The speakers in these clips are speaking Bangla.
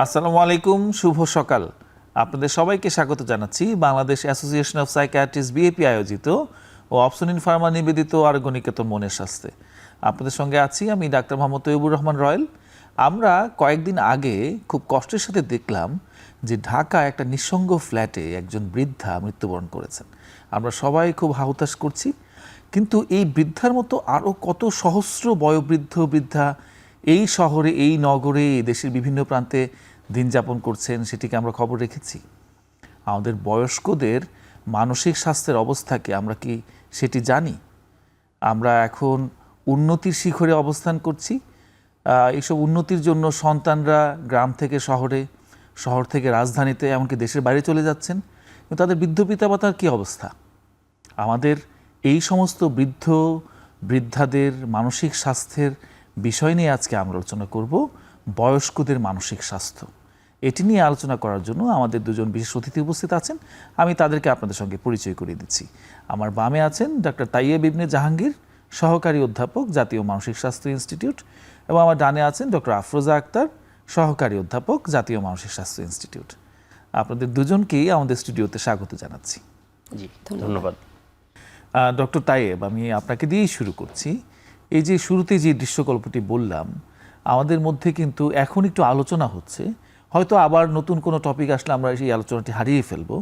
আসসালামু আলাইকুম, শুভ সকাল। আপনাদের সবাইকে স্বাগত জানাচ্ছি Bangladesh association of psychiatrist BAP আয়োজিত ও অপসনিন ফার্মা নিবেদিত আরোগ্যনিকেতন মনের স্বাস্থ্যে। আপনাদের সঙ্গে আছি আমি ডাক্তার মোহাম্মদ তৈয়বুর রহমান রয়েল। আমরা কয়েকদিন আগে খুব কষ্টের সাথে দেখলাম যে ঢাকা একটা নিঃসঙ্গ ফ্ল্যাটে একজন বৃদ্ধা মৃত্যুবরণ করেছেন। আমরা সবাই খুব হাহুতাশ করছি, কিন্তু এই বৃদ্ধার মতো আরও কত সহস্র বয়োবৃদ্ধ বৃদ্ধা এই শহরে, এই নগরে, এই দেশের বিভিন্ন প্রান্তে দিন যাপন করছেন, সেটিকে আমরা খবর রেখেছি। আমাদের বয়স্কদের মানসিক স্বাস্থ্যের অবস্থাকে আমরা কি সেটি জানি? আমরা এখন উন্নতির শিখরে অবস্থান করছি। এইসব উন্নতির জন্য সন্তানরা গ্রাম থেকে শহরে, শহর থেকে রাজধানীতে, এমনকি দেশের বাইরে চলে যাচ্ছেন, কিন্তু তাদের বৃদ্ধ পিতামাতার কী অবস্থা? আমাদের এই সমস্ত বৃদ্ধাদের মানসিক স্বাস্থ্যের বিষয় নিয়ে আজকে আমরা আলোচনা করব, বয়স্কদের মানসিক স্বাস্থ্য। এটি নিয়ে আলোচনা করার জন্য আমাদের দুজন বিশেষ অতিথি উপস্থিত আছেন। আমি তাদেরকে আপনাদের সঙ্গে পরিচয় করিয়ে দিচ্ছি। আমার বামে আছেন ডক্টর তাইয়েব ইবনে জাহাঙ্গীর, সহকারী অধ্যাপক, জাতীয় মানসিক স্বাস্থ্য ইনস্টিটিউট, এবং আমার ডানে আছেন ডক্টর আফরোজা আক্তার, সহকারী অধ্যাপক, জাতীয় মানসিক স্বাস্থ্য ইনস্টিটিউট। আপনাদের দুজনকেই আমাদের স্টুডিওতে স্বাগত জানাচ্ছি। জি, ধন্যবাদ। ডক্টর তাইয়েব, আমি আপনাকে দিয়েই শুরু করছি। এই যে শুরুতে যে দৃশ্যকল্পটি বললাম, আমাদের মধ্যে কিন্তু এখন একটু আলোচনা হচ্ছে, হয়তো আবার নতুন কোনো টপিক আসলে আমরা সেই আলোচনাটি হারিয়ে ফেলবো,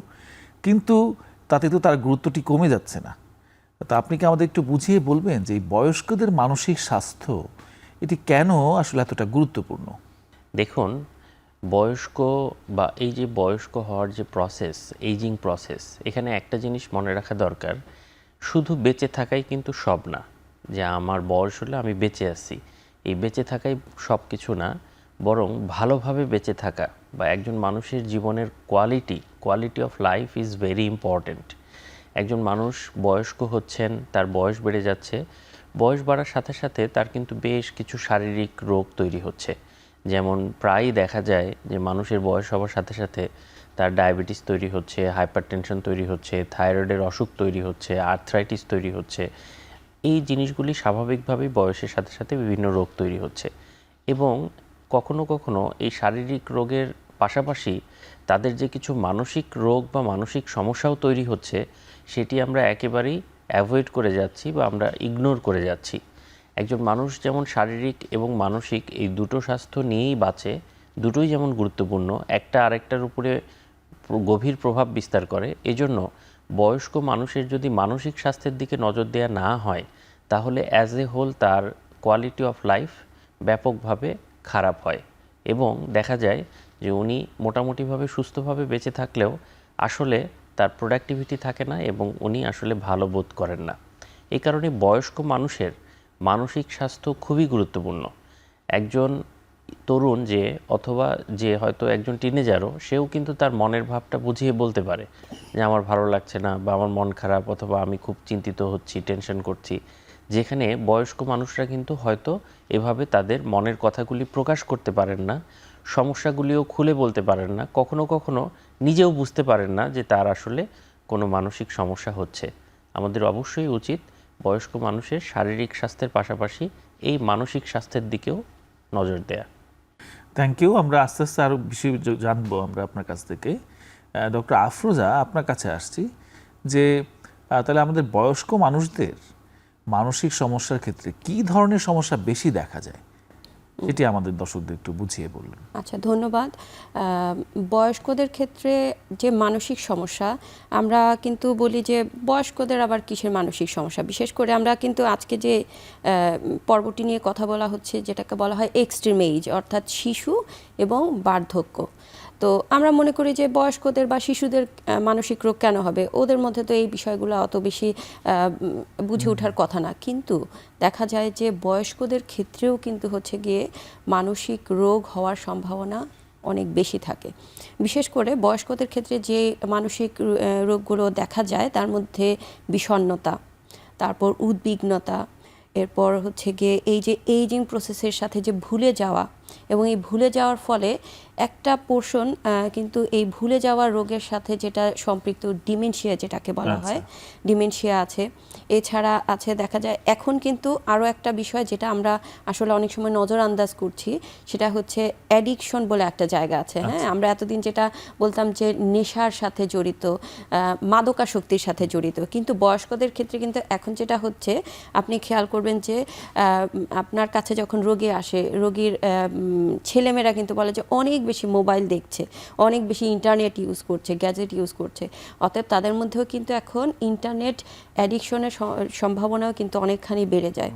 কিন্তু তাতে তো তার গুরুত্বটি কমে যাচ্ছে না। তা আপনি কি আমাদের একটু বুঝিয়ে বলবেন যে এই বয়স্কদের মানসিক স্বাস্থ্য এটি কেন আসলে এতটা গুরুত্বপূর্ণ? দেখুন, বয়স্ক বা এই যে বয়স্ক হওয়ার যে প্রসেস, এইজিং প্রসেস, এখানে একটা জিনিস মনে রাখা দরকার, শুধু বেঁচে থাকাই কিন্তু সব না। যে আমার বয়স হলে আমি বেঁচে আছি, এই বেঁচে থাকাই সব কিছু না, বরং ভালোভাবে বেঁচে থাকা বা একজন মানুষের জীবনের quality of life is very important. একজন মানুষ বয়স্ক হচ্ছেন, তার বয়স বেড়ে যাচ্ছে, বয়স বাড়ার সাথে সাথে তার কিন্তু বেশ কিছু শারীরিক রোগ তৈরি হচ্ছে। যেমন প্রায়ই দেখা যায় যে মানুষের বয়স হওয়ার সাথে সাথে তার ডায়াবেটিস তৈরি হচ্ছে, হাইপারটেনশন তৈরি হচ্ছে, থাইরয়েডের অসুখ তৈরি হচ্ছে, আর্থ্রাইটিস তৈরি হচ্ছে। এই জিনিসগুলি স্বাভাবিকভাবেই বয়সের সাথে সাথে বিভিন্ন রোগ তৈরি হচ্ছে, এবং কখনো কখনো এই শারীরিক রোগের পাশাপাশি তাদের যে কিছু মানসিক রোগ বা মানসিক সমস্যাও তৈরি হচ্ছে, সেটি আমরা একেবারেই অ্যাভয়েড করে যাচ্ছি বা আমরা ইগনোর করে যাচ্ছি। একজন মানুষ যেমন শারীরিক এবং মানসিক এই দুটো স্বাস্থ্য নিয়েই বাঁচে, দুটোই যেমন গুরুত্বপূর্ণ, একটা আরেকটার উপরে গভীর প্রভাব বিস্তার করে। এজন্য বয়স্ক মানুষের যদি মানসিক স্বাস্থ্যের দিকে নজর দেওয়া না হয়, তাহলে অ্যাজ এ হোল তার কোয়ালিটি অফ লাইফ ব্যাপকভাবে খারাপ হয়, এবং দেখা যায় যে উনি মোটামুটিভাবে সুস্থভাবে বেঁচে থাকলেও আসলে তার প্রোডাক্টিভিটি থাকে না এবং উনি আসলে ভালো বোধ করেন না। এই কারণে বয়স্ক মানুষের মানসিক স্বাস্থ্য খুবই গুরুত্বপূর্ণ। একজন তরুণ যে অথবা যে হয়তো একজন টিনেজারও, সেও কিন্তু তার মনের ভাবটা বুঝিয়ে বলতে পারে যে আমার ভালো লাগছে না, বা আমার মন খারাপ, অথবা আমি খুব চিন্তিত হচ্ছি, টেনশন করছি। যেখানে বয়স্ক মানুষরা কিন্তু হয়তো এভাবে তাদের মনের কথাগুলি প্রকাশ করতে পারেন না, সমস্যাগুলিও খুলে বলতে পারেন না, কখনো কখনো নিজেও বুঝতে পারেন না যে তার আসলে কোনো মানসিক সমস্যা হচ্ছে। আমাদের অবশ্যই উচিত বয়স্ক মানুষের শারীরিক স্বাস্থ্যের পাশাপাশি এই মানসিক স্বাস্থ্যের দিকেও নজর দেয়া। Thank you. আমরা আস্তে আস্তে আরও বেশি জানবো আমরা আপনার কাছ থেকে। ডক্টর আফরোজা, আপনার কাছে আসছি যে তাহলে আমাদের বয়স্ক মানুষদের মানসিক সমস্যার ক্ষেত্রে কী ধরনের সমস্যা বেশি দেখা যায়, এটি আমাদের দর্শকদের একটু বুঝিয়ে বলুন। আচ্ছা, ধন্যবাদ। বয়স্কদের ক্ষেত্রে যে মানসিক সমস্যা, আমরা কিন্তু বলি যে বয়স্কদের আবার কিসের মানসিক সমস্যা। বিশেষ করে আমরা কিন্তু আজকে যে পর্বটি নিয়ে কথা বলা হচ্ছে, যেটাকে বলা হয় এক্সট্রিম এজ, অর্থাৎ শিশু এবং বার্ধক্য। তো আমরা মনে করি যে বয়স্কদের বা শিশুদের মানসিক রোগ কেন হবে, ওদের মধ্যে তো এই বিষয়গুলো অত বেশি বুঝে ওঠার কথা না। কিন্তু দেখা যায় যে বয়স্কদের ক্ষেত্রেও কিন্তু হচ্ছে গিয়ে মানসিক রোগ হওয়ার সম্ভাবনা অনেক বেশি থাকে। বিশেষ করে বয়স্কদের ক্ষেত্রে যে মানসিক রোগগুলো দেখা যায় তার মধ্যে বিষণ্ণতা, তারপর উদ্বিগ্নতা, এরপর হচ্ছে গিয়ে এই যে এইজিং প্রসেসের সাথে যে ভুলে যাওয়া, এবং এই ভুলে যাওয়ার ফলে একটা পোর্শন কিন্তু এই ভুলে যাওয়ার রোগের সাথে যেটা সম্পৃক্ত ডিমেনশিয়া যেটাকে বলা হয়, ডিমেনশিয়া আছে। এছাড়া আছে দেখা যায় এখন কিন্তু আরও একটা বিষয় যেটা আমরা আসলে অনেক সময় নজর আন্দাজ করছি, সেটা হচ্ছে অ্যাডিকশন বলে একটা জায়গা আছে। হ্যাঁ, আমরা এতদিন যেটা বলতাম যে নেশার সাথে জড়িত, মাদকাসক্তির সাথে জড়িত, কিন্তু বয়স্কদের ক্ষেত্রে কিন্তু এখন যেটা হচ্ছে আপনি খেয়াল করবেন যে আপনার কাছে যখন রোগী আসে, রোগীর ছেলেমেয়েরা কিন্তু বলে যে অনেক বেশি মোবাইল দেখছে, অনেক বেশি ইন্টারনেট ইউজ করছে, গ্যাজেট ইউজ করছে। অতএব তাদের মধ্যেও কিন্তু এখন ইন্টারনেট অ্যাডিকশনের সম্ভাবনাও কিন্তু অনেকখানি বেড়ে যায়।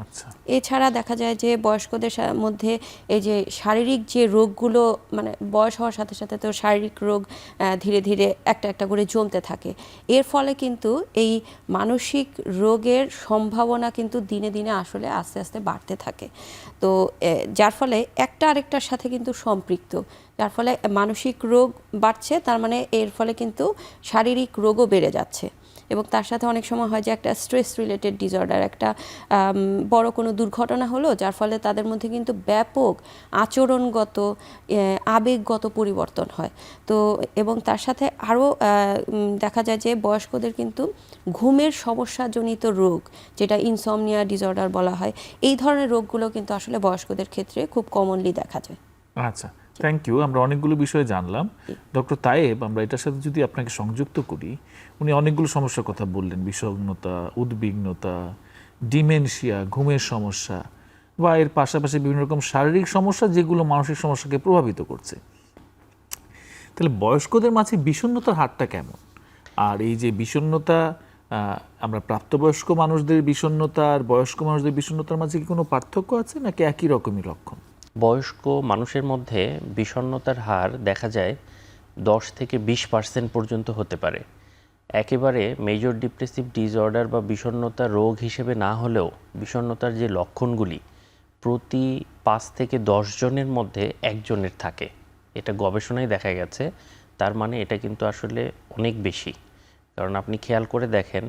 এছাড়া দেখা যায় যে বয়স্কদের মধ্যে এই যে শারীরিক যে রোগগুলো, মানে বয়স হওয়ার সাথে সাথে তো শারীরিক রোগ ধীরে ধীরে একটা একটা করে জমতে থাকে। এর ফলে কিন্তু এই মানসিক রোগের সম্ভাবনা কিন্তু দিনে দিনে আসলে আস্তে আস্তে বাড়তে থাকে। তো যার ফলে একটা আরেকটার সাথে কিন্তু সম্পৃক্ত, যার ফলে মানসিক রোগ বাড়ছে, তার মানে এর ফলে কিন্তু শারীরিক রোগও বেড়ে যাচ্ছে। এবং তার সাথে অনেক সময় হয় যে একটা স্ট্রেস রিলেটেড ডিসঅর্ডার, একটা বড় কোনো দুর্ঘটনা হলো, যার ফলে তাদের মধ্যে কিন্তু ব্যাপক আচরণগত, আবেগগত পরিবর্তন হয়। তো এবং তার সাথে আরও দেখা যায় যে বয়স্কদের কিন্তু ঘুমের সমস্যাজনিত রোগ, যেটা ইনসমনিয়া ডিসঅর্ডার বলা হয়, এই ধরনের রোগগুলো কিন্তু আসলে বয়স্কদের ক্ষেত্রে খুব কমনলি দেখা যায়। আচ্ছা, থ্যাংক ইউ। আমরা অনেকগুলো বিষয়ে জানলাম। ডক্টর তায়েব, আমরা এটার সাথে যদি আপনাকে সংযুক্ত করি, উনি অনেকগুলো সমস্যার কথা বললেন, বিষণ্ণতা, উদ্বিগ্নতা, ডিমেনশিয়া, ঘুমের সমস্যা, বা এর পাশাপাশি বিভিন্ন রকম শারীরিক সমস্যা যেগুলো মানসিক সমস্যাকে প্রভাবিত করছে। তাহলে বয়স্কদের মাঝে বিষণ্ণতার হারটা কেমন? আর এই যে বিষণ্ণতা, আমরা প্রাপ্তবয়স্ক মানুষদের বিষণ্ণতা আর বয়স্ক মানুষদের বিষণ্ণতার মাঝে কি কোনো পার্থক্য আছে, নাকি একই রকমই লক্ষণ? বয়স্ক মানুষের মধ্যে বিষণ্ণতার হার দেখা যায় 10 থেকে 20% পর্যন্ত হতে পারে। একেবারে মেজর ডিপ্রেসিভ ডিসঅর্ডার বা বিষণ্ণতা রোগ হিসেবে না হলেও বিষণ্ণতার যে লক্ষণগুলি প্রতি 5 থেকে 10 জনের মধ্যে একজনের থাকে, এটা গবেষণায় দেখা গেছে। তার মানে এটা কিন্তু আসলে অনেক বেশি। কারণ আপনি খেয়াল করে দেখেন,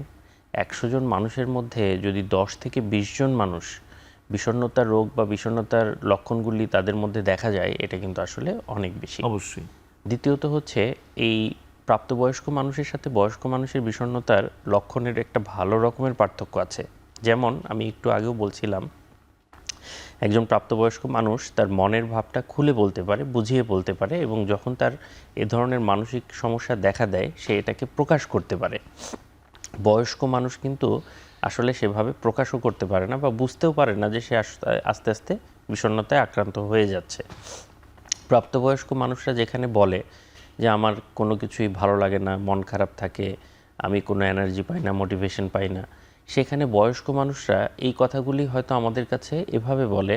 100 জন মানুষের মধ্যে যদি 10 থেকে 20 জন মানুষ বিষণ্ণতার রোগ বা বিষণ্ণতার লক্ষণগুলি তাদের মধ্যে দেখা যায়, এটা কিন্তু আসলে অনেক বেশি। অবশ্যই। দ্বিতীয়ত হচ্ছে, এই প্রাপ্তবয়স্ক মানুষের সাথে বয়স্ক মানুষের বিষণ্ণতার লক্ষণের একটা ভালো রকমের পার্থক্য আছে। যেমন আমি একটু আগেও বলছিলাম, একজন প্রাপ্তবয়স্ক মানুষ তার মনের ভাবটা খুলে বলতে পারে, বুঝিয়ে বলতে পারে, এবং যখন তার এ ধরনের মানসিক সমস্যা দেখা দেয় সে এটাকে প্রকাশ করতে পারে। বয়স্ক মানুষ কিন্তু আসলে সেভাবে প্রকাশও করতে পারে না বা বুঝতেও পারে না যে সে আস্তে আস্তে বিষণ্ণতায় আক্রান্ত হয়ে যাচ্ছে। প্রাপ্তবয়স্ক মানুষরা যেখানে বলে যে আমার কোনো কিছুই ভালো লাগে না, মন খারাপ থাকে, আমি কোনো এনার্জি পাই না, মোটিভেশন পাই না, সেখানে বয়স্ক মানুষরা এই কথাগুলি হয়তো আমাদের কাছে এভাবে বলে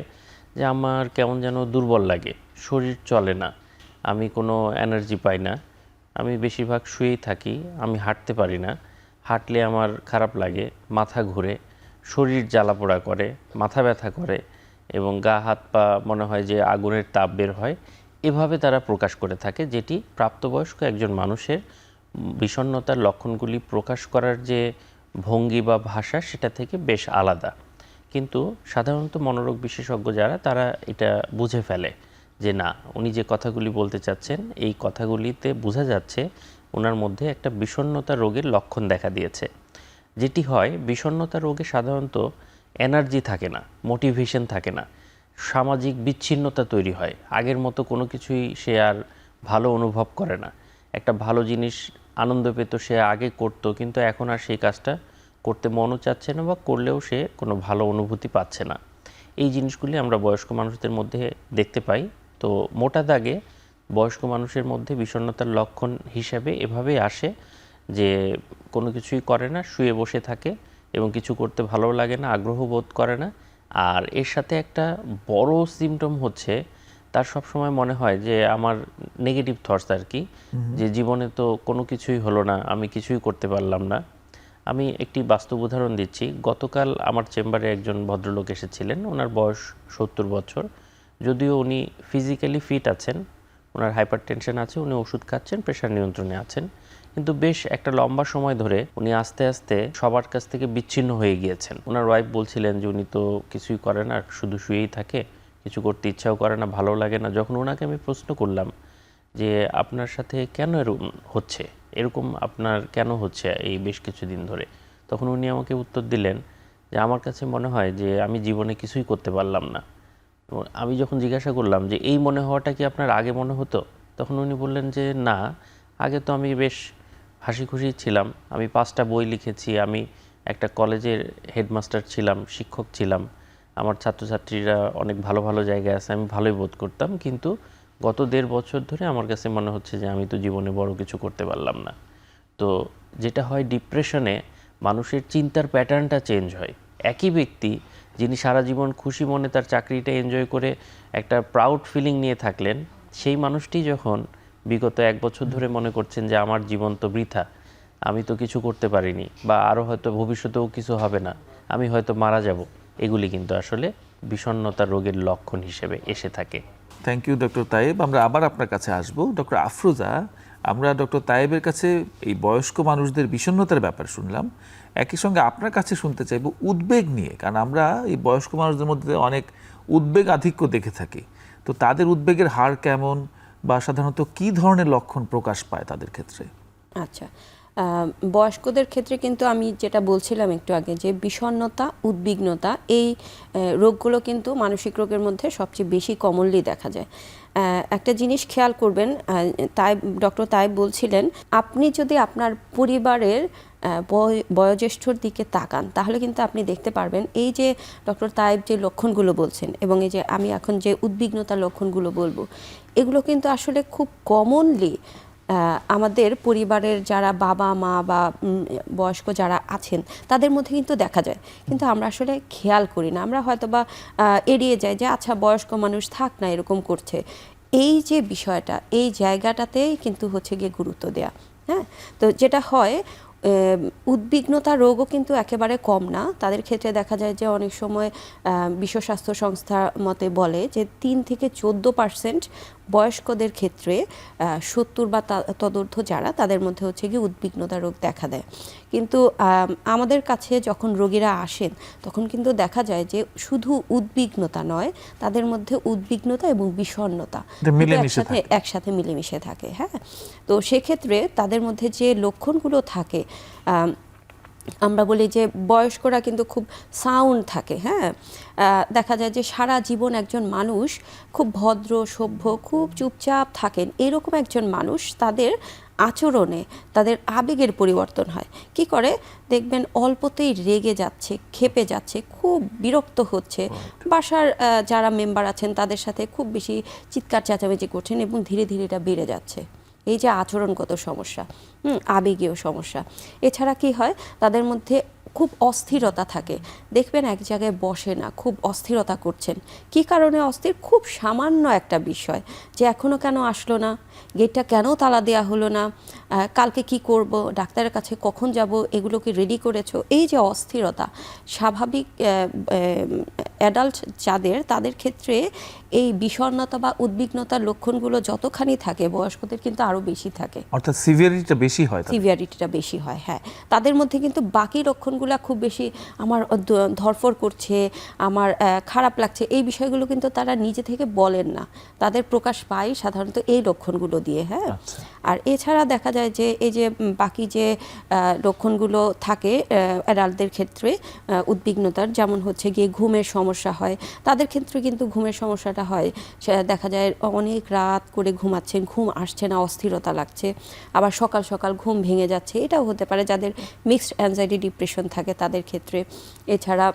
যে আমার কেমন যেন দুর্বল লাগে, শরীর চলে না, আমি কোনো এনার্জি পাই না, আমি বেশিরভাগ শুয়েই থাকি, আমি হাঁটতে পারি না, হাঁটলে আমার খারাপ লাগে, মাথা ঘুরে, শরীর জ্বালাপোড়া করে, মাথা ব্যথা করে এবং গা হাত পা মনে হয় যে আগুনের তাপ বের হয়। এভাবে তারা প্রকাশ করে থাকে, যেটি প্রাপ্তবয়স্ক একজন মানুষের বিষণ্ণতার লক্ষণগুলি প্রকাশ করার যে ভঙ্গি বা ভাষা সেটা থেকে বেশ আলাদা। কিন্তু সাধারণত মনোরোগ বিশেষজ্ঞ যারা, তারা এটা বুঝে ফেলে যে না, উনি যে কথাগুলি বলতে চাচ্ছেন এই কথাগুলিতে বোঝা যাচ্ছে ওনার মধ্যে একটা বিষণ্ণতা রোগের লক্ষণ দেখা দিয়েছে। যেটি হয়, বিষণ্ণতা রোগে সাধারণত এনার্জি থাকে না, মোটিভেশন থাকে না, সামাজিক বিচ্ছিন্নতা তৈরি হয়, আগের মতো কোনো কিছুই সে আর ভালো অনুভব করে না। একটা ভালো জিনিস আনন্দ পেত সে আগে করত, কিন্তু এখন আর সেই কাজটা করতে মনও চাচ্ছে না, বা করলেও সে কোনো ভালো অনুভূতি পাচ্ছে না। এই জিনিসগুলি আমরা বয়স্ক মানুষদের মধ্যে দেখতে পাই। তো মোটা দাগে বয়স্ক মানুষের মধ্যে বিষণ্ণতার লক্ষণ হিসাবে এভাবেই আসে যে কোনো কিছুই করে না, শুয়ে বসে থাকে এবং কিছু করতে ভালো লাগে না, আগ্রহ বোধ করে না। আর এর সাথে একটা বড় সিমটম হচ্ছে, তার সব সময় মনে হয় যে আমার নেগেটিভ থটস আর কি, যে জীবনে তো কোনো কিছুই হলো না, আমি কিছুই করতে পারলাম না। আমি একটি বাস্তব উদাহরণ দিচ্ছি। গতকাল আমার চেম্বারে একজন ভদ্রলোক এসেছিলেন, ওনার বয়স 70 বছর। যদিও উনি ফিজিক্যালি ফিট আছেন, ওনার হাইপার টেনশন আছে, উনি ওষুধ খাচ্ছেন, প্রেশার নিয়ন্ত্রণে আছেন, কিন্তু বেশ একটা লম্বা সময় ধরে উনি আস্তে আস্তে সবার কাছ থেকে বিচ্ছিন্ন হয়ে গিয়েছেন। ওনার ওয়াইফ বলছিলেন যে উনি তো কিছুই করেন আর শুধু শুয়েই থাকে, কিছু করতে ইচ্ছাও করে না, ভালো লাগে না। যখন ওনাকে আমি প্রশ্ন করলাম যে আপনার সাথে কেন এরকম হচ্ছে, এরকম আপনার কেন হচ্ছে এই বেশ কিছুদিন ধরে, তখন উনি আমাকে উত্তর দিলেন যে আমার কাছে মনে হয় যে আমি জীবনে কিছুই করতে পারলাম না। এবং আমি যখন জিজ্ঞাসা করলাম যে এই মনে হওয়াটা কি আপনার আগে মনে হতো, তখন উনি বললেন যে না, আগে তো আমি বেশ হাসি খুশি ছিলাম, আমি 5টা বই লিখেছি, আমি একটা কলেজের হেডমাস্টার ছিলাম, শিক্ষক ছিলাম, আমার ছাত্রছাত্রীরা অনেক ভালো ভালো জায়গায় আছে, আমি ভালোই বোধ করতাম। কিন্তু গত 1.5 বছর ধরে আমার কাছে মনে হচ্ছে যে আমি তো জীবনে বড় কিছু করতে পারলাম না। তো যেটা হয়, ডিপ্রেশনে মানুষের চিন্তার প্যাটার্নটা চেঞ্জ হয়। একই ব্যক্তি যিনি সারা জীবন খুশি মনে তার চাকরিটা এনজয় করে একটা প্রাউড ফিলিং নিয়ে থাকলেন, সেই মানুষটি যখন বিগত 1 বছর ধরে মনে করছেন যে আমার জীবন তো বৃথা, আমি তো কিছু করতে পারিনি, বা আরও হয়তো ভবিষ্যতেও কিছু হবে না, আমি হয়তো মারা যাব, এগুলি কিন্তু আসলে বিষণ্ণতা রোগের লক্ষণ হিসেবে এসে থাকে। Thank you doctor Taib. আমরা আবার আপনার কাছে আসবো। ডক্টর আফরোজা, আমরা ডক্টর তাইবের কাছে এই বয়স্ক মানুষদের বিষণ্ণতার ব্যাপার শুনলাম, একই সঙ্গে আপনার কাছে শুনতে চাইবো উদ্বেগ নিয়ে, কারণ আমরা এই বয়স্ক মানুষদের মধ্যে অনেক উদ্বেগ আধিক্য দেখে থাকি। তো তাদের উদ্বেগের হার কেমন, বা সাধারণত কী ধরনের লক্ষণ প্রকাশ পায় তাদের ক্ষেত্রে? আচ্ছা, বয়স্কদের ক্ষেত্রে কিন্তু আমি যেটা বলছিলাম একটু আগে, যে বিষণ্ণতা, উদ্বিগ্নতা, এই রোগগুলো কিন্তু মানসিক রোগের মধ্যে সবচেয়ে বেশি কমনলি দেখা যায়। একটা জিনিস খেয়াল করবেন, তাই ডক্টর তাই বলছিলেন, আপনি যদি আপনার পরিবারের বয়োজ্যেষ্ঠর দিকে তাকান, তাহলে কিন্তু আপনি দেখতে পারবেন এই যে ডক্টর তাইব যে লক্ষণগুলো বলছেন, এবং এই যে আমি এখন যে উদ্বিগ্নতার লক্ষণগুলো বলবো, এগুলো কিন্তু আসলে খুব কমনলি আমাদের পরিবারের যারা বাবা মা বা বয়স্ক যারা আছেন তাদের মধ্যে কিন্তু দেখা যায়, কিন্তু আমরা আসলে খেয়াল করি না। আমরা হয়তো বা এড়িয়ে যাই যে আচ্ছা বয়স্ক মানুষ থাক না, এরকম করছে। এই যে বিষয়টা, এই জায়গাটাতেই কিন্তু হচ্ছে গিয়ে গুরুত্ব দেয়া। হ্যাঁ, তো যেটা হয়, উদ্বিগ্নতা রোগও কিন্তু একেবারে কম না। তাদের ক্ষেত্রে দেখা যায় যে অনেক সময় বিশ্ব স্বাস্থ্য সংস্থা মতে বলে যে 3 থেকে 14% বয়স্কদের ক্ষেত্রে 70 বা তদূর্ধ্ব যারা, তাদের মধ্যে হচ্ছে কি উদ্বিগ্নতা রোগ দেখা দেয়। কিন্তু আমাদের কাছে যখন রোগীরা আসেন, তখন কিন্তু দেখা যায় যে শুধু উদ্বিগ্নতা নয়, তাদের মধ্যে উদ্বিগ্নতা এবং বিষণ্ণতা একসাথে মিলেমিশে থাকে। হ্যাঁ, তো সেক্ষেত্রে তাদের মধ্যে যে লক্ষণগুলো থাকে, আমরা বলি যে বয়স্করা কিন্তু খুব সাউন্ড থাকে। হ্যাঁ, দেখা যায় যে সারা জীবন একজন মানুষ খুব ভদ্র সভ্য, খুব চুপচাপ থাকেন, এরকম একজন মানুষ, তাদের আচরণে, তাদের আবেগের পরিবর্তন হয়। কি করে দেখবেন, অল্পতেই রেগে যাচ্ছে, ক্ষেপে যাচ্ছে, খুব বিরক্ত হচ্ছে, বাসার যারা মেম্বার আছেন তাদের সাথে খুব বেশি চিৎকার চেঁচামেচি করছেন, এবং ধীরে ধীরে এটা বেড়ে যাচ্ছে। এই যে আচরণগত সমস্যা, আবেগীয় সমস্যা। এছাড়া কি হয়, তাদের মধ্যে খুব অস্থিরতা থাকে। দেখবেন এক জায়গায় বসে না, খুব অস্থিরতা করছেন। কি কারণে অস্থির? খুব সামান্য একটা বিষয়, যে এখনো কেন আসলো না, গেটটা কেন তালা দেওয়া হলো না, কালকে কি করব, ডাক্তারের কাছে কখন যাব, এগুলো কি রেডি করেছো? এই যে অস্থিরতা, স্বাভাবিক অ্যাডাল্ট যাদের, তাদের ক্ষেত্রে এই বিষণ্ণতা বা উদ্বিগ্নতার লক্ষণগুলো যতখানি থাকে, বয়স্কদের কিন্তু আরও বেশি থাকে, অর্থাৎ সিভিয়ারিটিটা বেশি হয়। সিভিয়ারিটিটা বেশি হয়। হ্যাঁ, তাদের মধ্যে কিন্তু বাকি লক্ষণগুলো খুব বেশি, আমার ধরফড় করছে, আমার খারাপ লাগছে, এই বিষয়গুলো কিন্তু তারা নিজে থেকে বলেন না, তাদের প্রকাশ পায় সাধারণত এই লক্ষণগুলো দিয়ে। হ্যাঁ, আর এছাড়া দেখা যায় যে এই যে বাকি যে লক্ষণগুলো থাকে অ্যাডাল্টদের ক্ষেত্রে উদ্বিগ্নতার, যেমন হচ্ছে গিয়ে ঘুমের সমস্যা হয়, তাদের ক্ষেত্রে কিন্তু ঘুমের সমস্যাটা হয়, দেখা যায় অনেক রাত করে ঘুমাচ্ছেন, ঘুম আসছে না, অস্থিরতা লাগছে, আবার সকাল সকাল ঘুম ভেঙে যাচ্ছে, এটাও হতে পারে যাদের মিক্সড অ্যাংজাইটি ডিপ্রেশন থাকে তাদের ক্ষেত্রে। এছাড়া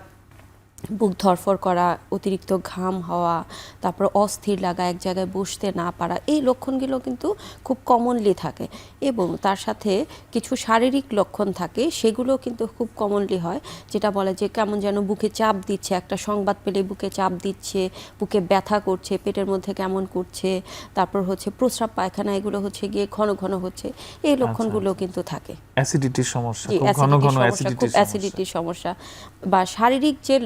বুক ধরফর করা, অতিরিক্ত ঘাম হওয়া, তারপর অস্থির লাগা, এক জায়গায় বসতে না পারা, এই লক্ষণগুলো কিন্তু খুব কমনলি থাকে। এবং তার সাথে কিছু শারীরিক লক্ষণ থাকে, সেগুলো কিন্তু খুব কমনলি হয়, যেটা বলে যে কেমন যেন বুকে চাপ দিচ্ছে, একটা সংবাদ পেলে বুকে চাপ দিচ্ছে, বুকে ব্যথা করছে, পেটের মধ্যে কেমন করছে, তারপর হচ্ছে প্রস্রাব পায়খানা, এগুলো হচ্ছে গিয়ে ঘন ঘন হচ্ছে, এই লক্ষণগুলো কিন্তু থাকে। অ্যাসিডিটির সমস্যা, খুব অ্যাসিডিটির সমস্যা বা শারীরিক যে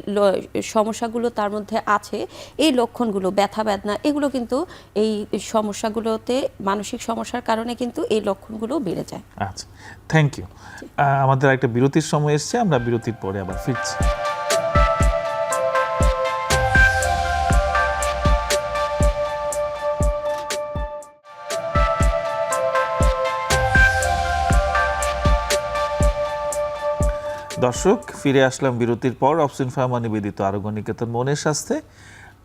সমস্যাগুলো তার মধ্যে আছে, এই লক্ষণগুলো, ব্যথা বেদনা, এগুলো কিন্তু এই সমস্যাগুলোতে, মানসিক সমস্যার কারণে কিন্তু এই লক্ষণগুলো বেড়ে যায়। আচ্ছা, থ্যাংক ইউ। আমাদের একটা বিরতির সময় এসছে, আমরা বিরতির পরে আবার ফিরছি। দর্শক, ফিরে আসলাম বিরতির পর। অপশন ফার্মা নিবেদিত আরোগ্য নিকেতন মনের স্বাস্থ্যে।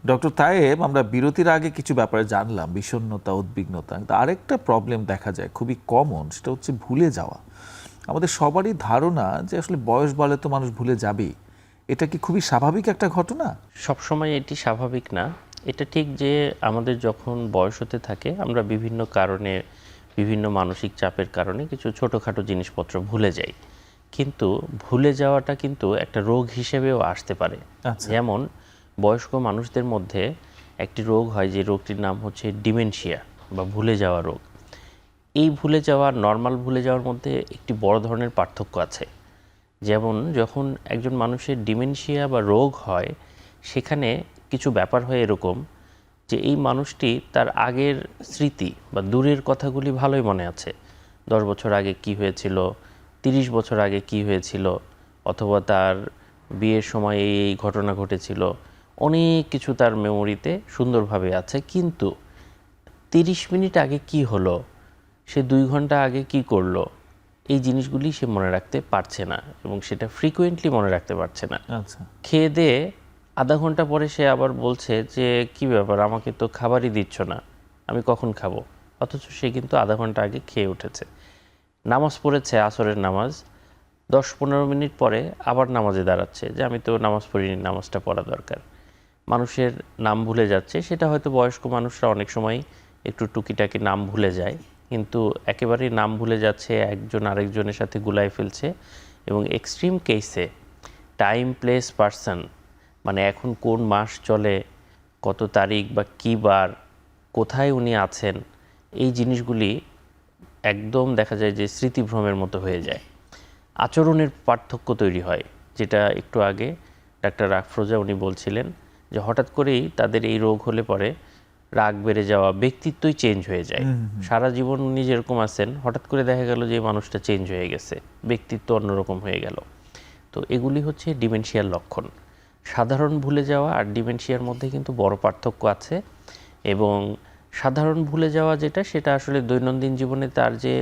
ডক্টর তায়েব, আমরা বিরতির আগে কিছু ব্যাপারে জানলাম, বিষণ্ণতা, উদ্বিগ্নতা। কিন্তু আরেকটা প্রবলেম দেখা যায় খুবই কমন, সেটা হচ্ছে ভুলে যাওয়া। আমাদের সবারই ধারণা যে আসলে বয়স বাড়লে তো মানুষ ভুলে যাবেই। এটা কি খুবই স্বাভাবিক একটা ঘটনা? সবসময় এটি স্বাভাবিক না। এটা ঠিক যে আমাদের যখন বয়স হতে থাকে আমরা বিভিন্ন কারণে, বিভিন্ন মানসিক চাপের কারণে কিছু ছোটোখাটো জিনিসপত্র ভুলে যাই। কিন্তু ভুলে যাওয়াটা কিন্তু একটা রোগ হিসেবেও আসতে পারে। আচ্ছা। যেমন বয়স্ক মানুষদের মধ্যে একটি রোগ হয়, যে রোগটির নাম হচ্ছে ডিমেনশিয়া বা ভুলে যাওয়া রোগ। এই ভুলে যাওয়া, নর্মাল ভুলে যাওয়ার মধ্যে একটি বড় ধরনের পার্থক্য আছে। যেমন যখন একজন মানুষের ডিমেনশিয়া বা রোগ হয়, সেখানে কিছু ব্যাপার হয় এরকম যে এই মানুষটি তার আগের স্মৃতি বা দূরের কথাগুলি ভালোই মনে আছে। 10 বছর আগে কি হয়েছিল, 30 বছর আগে কি হয়েছিল, অথবা তার বিয়ের সময় এই ঘটনা ঘটেছিল, অনেক কিছু তার মেমোরিতে সুন্দরভাবে আছে। কিন্তু 30 মিনিট আগে কি হলো, সে 2 ঘন্টা আগে কি করলো, এই জিনিসগুলি সে মনে রাখতে পারছে না, এবং সেটা ফ্রিকুয়েন্টলি মনে রাখতে পারছে না। আচ্ছা। খেয়ে দিয়ে আধা ঘন্টা পরে সে আবার বলছে যে কি ব্যাপার, আমাকে তো খাবারই দিচ্ছ না, আমি কখন খাবো? অথচ সে কিন্তু আধা ঘন্টা আগে খেয়ে উঠেছে। নামাজ পড়েছে, আসরের নামাজ, 10-15 মিনিট পরে আবার নামাজে দাঁড়াচ্ছে যে আমি তো নামাজ পড়িনি, নামাজটা পড়া দরকার। মানুষের নাম ভুলে যাচ্ছে, সেটা হয়তো বয়স্ক মানুষরা অনেক সময় একটু টুকিটাকি নাম ভুলে যায়, কিন্তু একেবারেই নাম ভুলে যাচ্ছে, একজন আরেকজনের সাথে গুলাই ফেলছে। এবং এক্সট্রিম কেসে টাইম, প্লেস, পারসন, মানে এখন কোন মাস চলে, কত তারিখ বা কী বার, কোথায় উনি আছেন, এই জিনিসগুলি একদম দেখা যায় যে স্মৃতিভ্রমের মতো হয়ে যায়। আচরণের পার্থক্য তৈরি হয়, যেটা একটু আগে ডাক্তার আফরোজা উনি বলছিলেন যে হঠাৎ করেই তাদের এই রোগ হলে পরে রাগ বেড়ে যাওয়া, ব্যক্তিত্বই চেঞ্জ হয়ে যায়। সারা জীবন উনি যেরকম আছেন, হঠাৎ করে দেখা গেল যে মানুষটা চেঞ্জ হয়ে গেছে, ব্যক্তিত্ব অন্যরকম হয়ে গেল। তো এগুলি হচ্ছে ডিমেনশিয়ার লক্ষণ। সাধারণ ভুলে যাওয়া আর ডিমেনশিয়ার মধ্যে কিন্তু বড় পার্থক্য আছে। এবং সাধারণ ভুলে যাওয়া যেটা, সেটা আসলে দৈনন্দিন জীবনে তার যে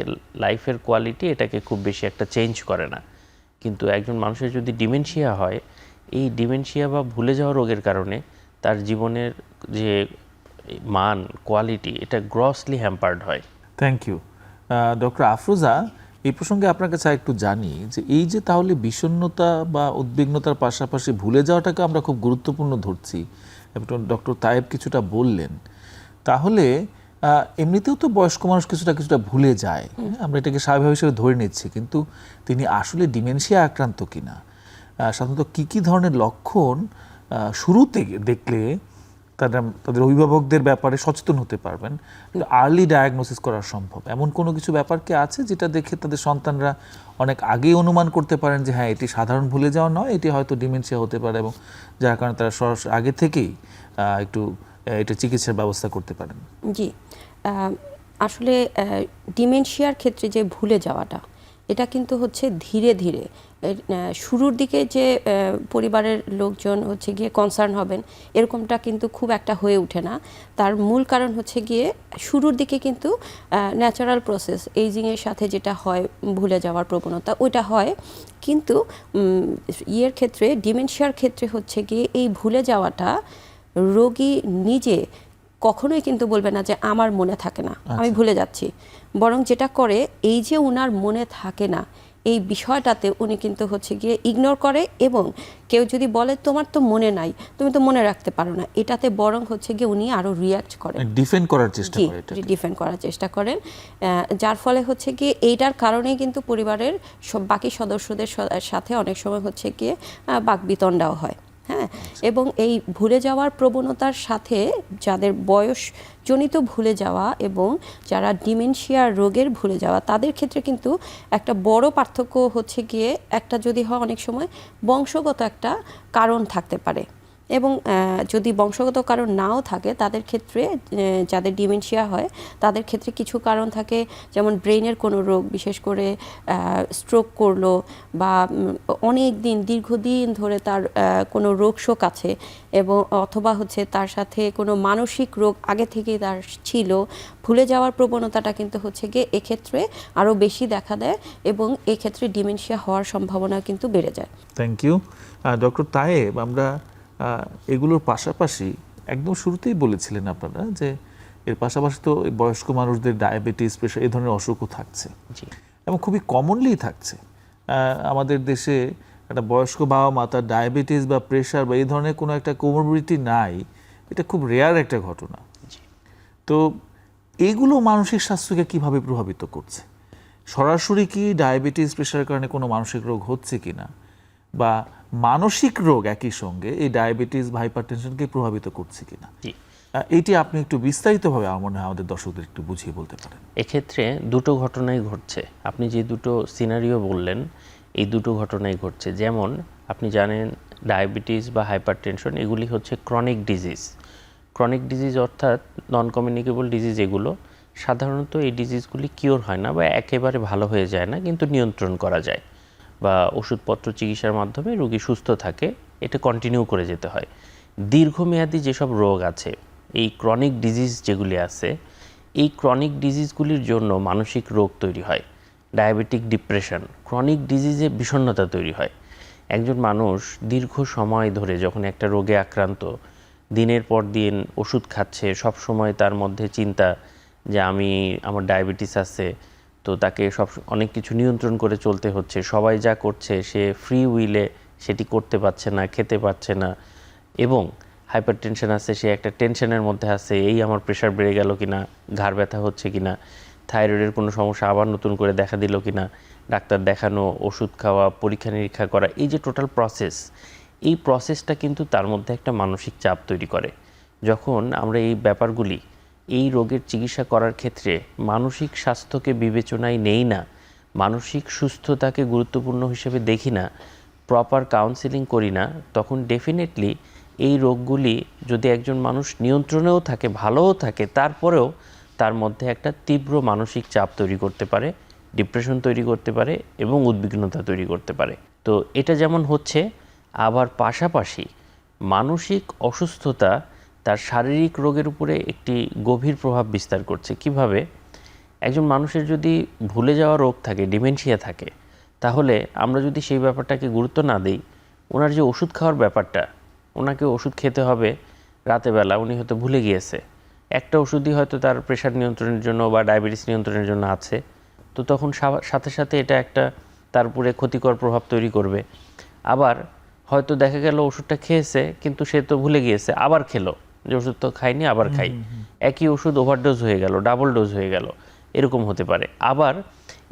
লাইফের কোয়ালিটি, এটাকে খুব বেশি একটা চেঞ্জ করে না। কিন্তু একজন মানুষের যদি ডিমেনশিয়া হয়, এই ডিমেনশিয়া বা ভুলে যাওয়া রোগের কারণে তার জীবনের যে মান, কোয়ালিটি, এটা গ্রসলি হ্যাম্পার্ড হয়। Thank you doctor Afroza. এই প্রসঙ্গে আপনার কাছে একটু জানি যে এই যে তাহলে বিষণ্ণতা বা উদ্বিগ্নতার পাশাপাশি ভুলে যাওয়াটাকে আমরা খুব গুরুত্বপূর্ণ ধরছি, ডক্টর তায়েব কিছুটা বললেন, তাহলে এমনিতেও তো বয়স্ক মানুষ কিছুটা ভুলে যায়, আমরা এটাকে স্বাভাবিক হিসেবে ধরে নিচ্ছি, কিন্তু তিনি আসলে ডিমেনশিয়া আক্রান্ত কিনা, সাধারণত কী ধরনের লক্ষণ শুরুতে দেখলে তাদের অভিভাবকদের ব্যাপারে সচেতন হতে পারবেন, আর্লি ডায়াগনোসিস করা সম্ভব, এমন কোনো কিছু ব্যাপার কি আছে যেটা দেখে তাদের সন্তানরা অনেক আগেই অনুমান করতে পারেন যে হ্যাঁ এটি সাধারণ ভুলে যাওয়া নয়, এটি হয়তো ডিমেনশিয়া হতে পারে, এবং যার কারণে তারা সরাসরি আগে থেকেই একটু এটা চিকিৎসার ব্যবস্থা করতে পারেন? জি, আসলে ডিমেনশিয়ার ক্ষেত্রে যে ভুলে যাওয়াটা, এটা কিন্তু হচ্ছে ধীরে ধীরে শুরুর দিকে যে পরিবারের লোকজন হচ্ছে গিয়ে কনসার্ন হবেন, এরকমটা কিন্তু খুব একটা হয়ে ওঠে না। তার মূল কারণ হচ্ছে গিয়ে শুরুর দিকে কিন্তু ন্যাচারাল প্রসেস, এইজিংয়ের সাথে যেটা হয় ভুলে যাওয়ার প্রবণতা, ওইটা হয়। কিন্তু ইয়ের ক্ষেত্রে, ডিমেনশিয়ার ক্ষেত্রে হচ্ছে গিয়ে এই ভুলে যাওয়াটা রোগী নিজে কখনোই কিন্তু বলবে না যে আমার মনে থাকে না, আমি ভুলে যাচ্ছি। বরং যেটা করে, এই যে উনার মনে থাকে না, এই বিষয়টাতে উনি কিন্তু হচ্ছে গিয়ে ইগনোর করে, এবং কেউ যদি বলে তোমার তো মনে নাই, তুমি তো মনে রাখতে পারো না, এটাতে বরং হচ্ছে গিয়ে উনি আরো রিয়াক্ট করেন, ডিফেন্ড করার চেষ্টা করেন, ডিফেন্ড করার চেষ্টা করেন। যার ফলে হচ্ছে গিয়ে এইটার কারণেই কিন্তু পরিবারের সব বাকি সদস্যদের সাথে অনেক সময় হচ্ছে গিয়ে বাকবিতণ্ডাও হয়। হ্যাঁ, এবং এই ভুলে যাওয়ার প্রবণতার সাথে যাদের বয়সজনিত ভুলে যাওয়া এবং যারা ডিমেনশিয়া রোগের ভুলে যাওয়া, তাদের ক্ষেত্রে কিন্তু একটা বড় পার্থক্য হচ্ছে গিয়ে, একটা যদি হয় অনেক সময় বংশগত একটা কারণ থাকতে পারে। এবং যদি বংশগত কারণ নাও থাকে তাদের ক্ষেত্রে যাদের ডিমেনশিয়া হয় তাদের ক্ষেত্রে কিছু কারণ থাকে, যেমন ব্রেনের কোনো রোগ, বিশেষ করে স্ট্রোক করলো বা অনেক দিন দীর্ঘদিন ধরে তার কোনো রোগ শোক আছে, এবং অথবা হচ্ছে তার সাথে কোনো মানসিক রোগ আগে থেকেই তার ছিল, ভুলে যাওয়ার প্রবণতাটা কিন্তু হচ্ছে গিয়ে এক্ষেত্রে আরও বেশি দেখা দেয় এবং এক্ষেত্রে ডিমেনশিয়া হওয়ার সম্ভাবনা কিন্তু বেড়ে যায়। Thank you doctor Tayeb. আমরা এগুলোর পাশাপাশি একদম শুরুতেই বলেছিলেন আপনারা যে এর পাশাপাশি তো বয়স্ক মানুষদের ডায়াবেটিস, প্রেশার এই ধরনের অসুখও থাকছে এবং খুবই কমনলি থাকছে। আমাদের দেশে একটা বয়স্ক বাবা মা তার ডায়াবেটিস বা প্রেশার বা এই ধরনের কোনো একটা কোমরবিডিটি নাই, এটা খুব রেয়ার একটা ঘটনা। তো এগুলো মানসিক স্বাস্থ্যকে কিভাবে প্রভাবিত করছে? সরাসরি কি ডায়াবেটিস প্রেশারের কারণে কোনো মানসিক রোগ হচ্ছে কিনা, বা মানসিক রোগ একই সঙ্গে এই ডায়াবেটিস বা হাইপারটেনশনকে প্রভাবিত করছে কিনা, এইটি আপনি একটু বিস্তারিতভাবে আমার মনে হয় আমাদের দর্শকদের একটু বুঝিয়ে বলতে পারেন। এক্ষেত্রে দুটো ঘটনাই ঘটছে। আপনি যে দুটো সিনারিও বললেন, এই দুটো ঘটনাই ঘটছে। যেমন আপনি জানেন ডায়াবেটিস বা হাইপারটেনশন এগুলি হচ্ছে ক্রনিক ডিজিজ। ক্রনিক ডিজিজ অর্থাৎ নন কমিউনিকেবল ডিজিজ। এগুলো সাধারণত এই ডিজিজগুলি কিওর হয় না বা একেবারে ভালো হয়ে যায় না, কিন্তু নিয়ন্ত্রণ করা যায় বা ওষুধপত্র চিকিৎসার মাধ্যমে রোগী সুস্থ থাকে, এটা কন্টিনিউ করে যেতে হয়। দীর্ঘমেয়াদী যেসব রোগ আছে, এই ক্রনিক ডিজিজ যেগুলি আছে, এই ক্রনিক ডিজিজগুলির জন্য মানসিক রোগ তৈরি হয়, ডায়াবেটিক ডিপ্রেশন, ক্রনিক ডিজিজে বিষণ্ণতা তৈরি হয়। একজন মানুষ দীর্ঘ সময় ধরে যখন একটা রোগে আক্রান্ত, দিনের পর দিন ওষুধ খাচ্ছে, সব সময় তার মধ্যে চিন্তা যে আমার ডায়াবেটিস আছে, তো তাকে অনেক কিছু নিয়ন্ত্রণ করে চলতে হচ্ছে, সবাই যা করছে সে ফ্রি উইলে সেটি করতে পারছে না, খেতে পারছে না, এবং হাইপার টেনশন আছে, সে একটা টেনশনের মধ্যে আছে, এই আমার প্রেশার বেড়ে গেল কিনা, ঘাড় ব্যথা হচ্ছে কিনা, থাইরয়েডের কোনো সমস্যা আবার নতুন করে দেখা দিল কিনা, ডাক্তার দেখানো, ওষুধ খাওয়া, পরীক্ষা নিরীক্ষা করা, এই যে টোটাল প্রসেস, এই প্রসেসটা কিন্তু তার মধ্যে একটা মানসিক চাপ তৈরি করে। যখন আমরা এই ব্যাপারগুলি এই রোগের চিকিৎসা করার ক্ষেত্রে মানসিক স্বাস্থ্যকে বিবেচনায় নেই না, মানসিক সুস্থতাকে গুরুত্বপূর্ণ হিসেবে দেখি না, প্রপার কাউন্সেলিং করি না, তখন ডেফিনেটলি এই রোগগুলি যদি একজন মানুষ নিয়ন্ত্রণেও থাকে, ভালোও থাকে, তারপরেও তার মধ্যে একটা তীব্র মানসিক চাপ তৈরি করতে পারে, ডিপ্রেশন তৈরি করতে পারে এবং উদ্বিগ্নতা তৈরি করতে পারে। তো এটা যেমন হচ্ছে, আবার পাশাপাশি মানসিক অসুস্থতা তার শারীরিক রোগের উপরে একটি গভীর প্রভাব বিস্তার করছে। কিভাবে? একজন মানুষের যদি ভুলে যাওয়া রোগ থাকে, ডিমেনশিয়া থাকে, তাহলে আমরা যদি সেই ব্যাপারটাকে গুরুত্ব না দিই, ওনার যে ওষুধ খাওয়ার ব্যাপারটা, ওনাকে ওষুধ খেতে হবে রাতেবেলা, উনি হয়তো ভুলে গিয়েছে, একটা ওষুধই হয়তো তার প্রেশার নিয়ন্ত্রণের জন্য বা ডায়াবেটিস নিয়ন্ত্রণের জন্য আছে, তো তখন সাথে সাথে এটা একটা তার উপরে ক্ষতিকর প্রভাব তৈরি করবে। আবার হয়তো দেখা গেল ওষুধটা খেয়েছে কিন্তু সে তো ভুলে গিয়েছে, আবার খেলো, যে ওষুধ তো খাইনি আবার খাই, একই ওষুধ ওভারডোজ হয়ে গেল, ডাবল ডোজ হয়ে গেল, এরকম হতে পারে। আবার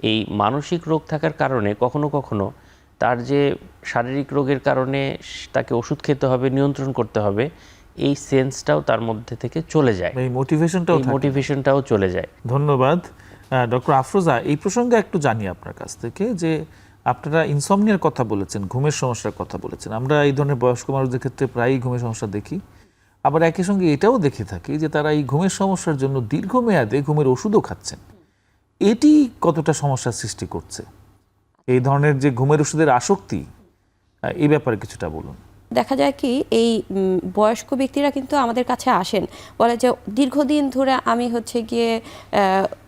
এই মানসিক রোগ থাকার কারণে কখনো কখনো তার যে শারীরিক রোগের কারণে তাকে ওষুধ খেতে হবে, নিয়ন্ত্রণ করতে হবে, এই সেন্সটাও তার মধ্যে থেকে চলে যায়, এই মোটিভেশনটাও চলে যায়। ধন্যবাদ ডক্টর আফরোজা। এই প্রসঙ্গে একটু জানি আপনার কাছ থেকে যে আপনারা ইনসমনিয়ার কথা বলেছেন, ঘুমের সমস্যার কথা বলেছেন। আমরা এই ধরনের বয়স্ক মানুষদের ক্ষেত্রে প্রায়ই ঘুমের সমস্যা দেখি, আবার একই সঙ্গে এটাও দেখে থাকি যে তারা এই ঘুমের সমস্যার জন্য দীর্ঘমেয়াদে ঘুমের ওষুধও খাচ্ছেন। এটি কতটা সমস্যার সৃষ্টি করছে? এই ধরনের যে ঘুমের ওষুধের আসক্তি, এই ব্যাপারে কিছুটা বলুন। দেখা যায় কি, এই বয়স্ক ব্যক্তিরা কিন্তু আমাদের কাছে আসেন, বলে যে দীর্ঘদিন ধরে আমি হচ্ছে গিয়ে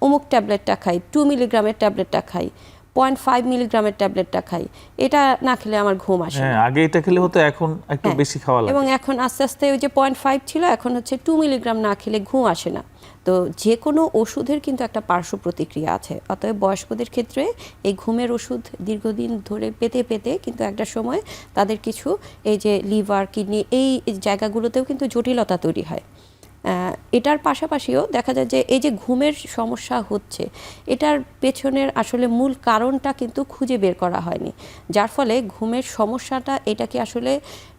অমুক ট্যাবলেটটা খাই, 2 মিলিগ্রামের ট্যাবলেটটা খাই, 0.5 মিলিগ্রামের ট্যাবলেটটা খাই, এটা না খেলে আমার ঘুম আসে না। আগে এটা খেলে হতো, এখন একটু বেশি খাওয়া লাগে, এবং এখন আস্তে আস্তে ওই যে 0.5 ছিল, এখন হচ্ছে 2 মিলিগ্রাম না খেলে ঘুম আসে না। তো যে কোনো ওষুধের কিন্তু একটা পার্শ্ব প্রতিক্রিয়া আছে। অতএব বয়স্কদের ক্ষেত্রে এই ঘুমের ওষুধ দীর্ঘদিন ধরে পেতে পেতে কিন্তু একটা সময় তাদের কিছু এই যে লিভার, কিডনি, এই জায়গাগুলোতেও কিন্তু জটিলতা তৈরি হয়। এটার পাশাপাশিও দেখা যায় যে এই যে ঘুমের সমস্যা হচ্ছে, এটার পেছনের আসলে মূল কারণটা কিন্তু খুঁজে বের করা হয়নি, যার ফলে ঘুমের সমস্যাটা, এটা কি আসলে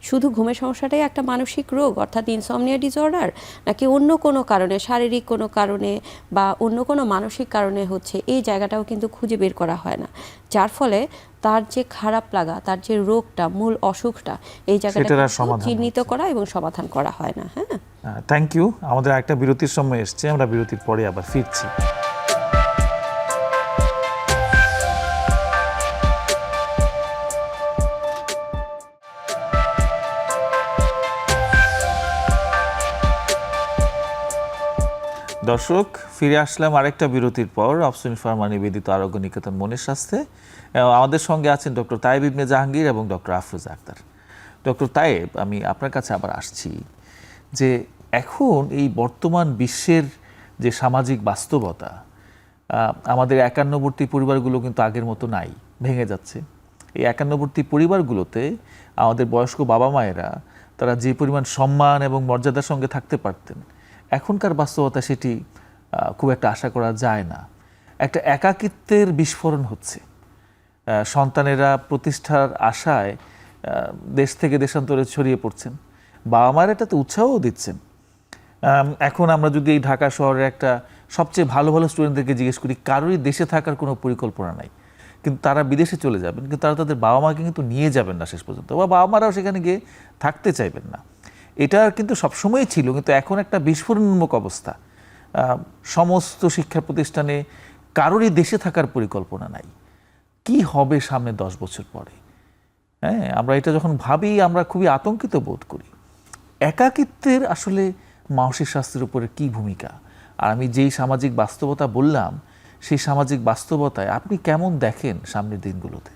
শুধু ঘুমের সমস্যাটাই একটা মানসিক রোগ অর্থাৎ ইনসমনিয়া ডিসঅর্ডার, নাকি অন্য কোনো কারণে, শারীরিক কোনো কারণে বা অন্য কোনো মানসিক কারণে হচ্ছে, এই জায়গাটাও কিন্তু খুঁজে বের করা হয় না। যার ফলে তার যে খারাপ লাগা, তার যে রোগটা, মূল অসুখটা, এই জায়গাটা সেটার আর কিন্তু সমাধান চিহ্নিত করা এবং সমাধান করা হয় না। হ্যাঁ, থ্যাংক ইউ। আমাদের একটা বিরতির সময় এসছে, আমরা বিরতির পরে আবার ফিরছি। দর্শক, ফিরে আসলাম আরেকটা বিরতির পর অপসন ফার্মা নিবেদিত আরোগ্য নিকেতন মনের স্বাস্থ্যে। আমাদের সঙ্গে আছেন ডক্টর তায়েব ইবনে জাহাঙ্গীর এবং ডক্টর আফরোজা আক্তার। ডক্টর তায়েব, আমি আপনার কাছে আবার আসছি যে এখন এই বর্তমান বিশ্বের যে সামাজিক বাস্তবতা, আমাদের একান্নবর্তী পরিবারগুলো কিন্তু আগের মতো নাই, ভেঙে যাচ্ছে। এই একান্নবর্তী পরিবারগুলোতে আমাদের বয়স্ক বাবা মায়েরা তারা যে পরিমাণ সম্মান এবং মর্যাদার সঙ্গে থাকতে পারতেন, এখনকার বাস্তবতা সেটি খুব একটা আশা করা যায় না। একটা একাকিত্বের বিস্ফোরণ হচ্ছে। সন্তানেরা প্রতিষ্ঠার আশায় দেশ থেকে দেশান্তরে ছড়িয়ে পড়ছেন, বাবা মায়ের এটাতে উৎসাহও দিচ্ছেন। এখন আমরা যদি এই ঢাকা শহরের একটা সবচেয়ে ভালো ভালো স্টুডেন্টদেরকে জিজ্ঞেস করি, কারোরই দেশে থাকার কোনো পরিকল্পনা নাই, কিন্তু তারা বিদেশে চলে যাবেন, কিন্তু তারা তাদের বাবা মাকে কিন্তু নিয়ে যাবেন না শেষ পর্যন্ত, বা বাবা মারাও সেখানে গিয়ে থাকতে চাইবেন না। এটা কিন্তু সবসময়ই ছিল, কিন্তু এখন একটা বিস্ফোরণোন্মুখ অবস্থা। সমস্ত শিক্ষা প্রতিষ্ঠানে কারোরই দেশে থাকার পরিকল্পনা নাই। কি হবে সামনে 10 বছর পরে? হ্যাঁ, আমরা এটা যখন ভাবি আমরা খুবই আতঙ্কিত বোধ করি। একাকিত্বের আসলে মানসিক স্বাস্থ্যের উপরে কি ভূমিকা? আর আমি যেই সামাজিক বাস্তবতা বললাম, সেই সামাজিক বাস্তবতায় আপনি কেমন দেখেন সামনের দিনগুলোতে?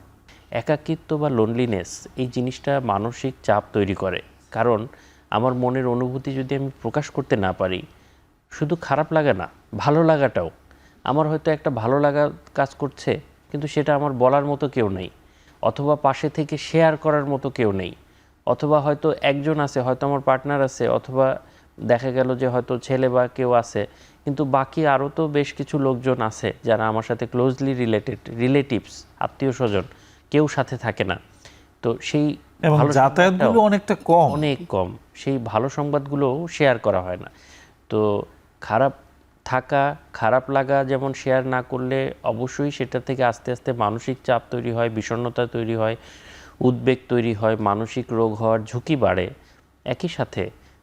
একাকিত্ব বা লোনলিনেস এই জিনিসটা মানসিক চাপ তৈরি করে। কারণ আমার মনের অনুভূতি যদি আমি প্রকাশ করতে না পারি, শুধু খারাপ লাগা না, ভালো লাগাটাও। আমার হয়তো একটা ভালো লাগা কাজ করছে, কিন্তু সেটা আমার বলার মতো কেউ নেই, অথবা পাশে থেকে শেয়ার করার মতো কেউ নেই, অথবা হয়তো একজন আছে, হয়তো আমার পার্টনার আছে, অথবা দেখা গেল যে হয়তো ছেলে বা কেউ আছে, কিন্তু বাকি আরও তো বেশ কিছু লোকজন আছে যারা আমার সাথে ক্লোজলি রিলেটিভস, আত্মীয় স্বজন, কেউ সাথে থাকে না। তো সেই এবং যাতায়াতগুলো অনেকটা কম, অনেক কম, সেই ভালো সংবাদগুলোও শেয়ার করা হয় না। তো খারাপ লাগা যেমন শেয়ার না করলে অবশ্যই সেটা থেকে আস্তে আস্তে মানসিক চাপ তৈরি হয়, বিষণ্ণতা তৈরি হয়, উদ্বেগ তৈরি হয়, মানসিক রোগ হওয়ার ঝুঁকি বাড়ে। একই সাথে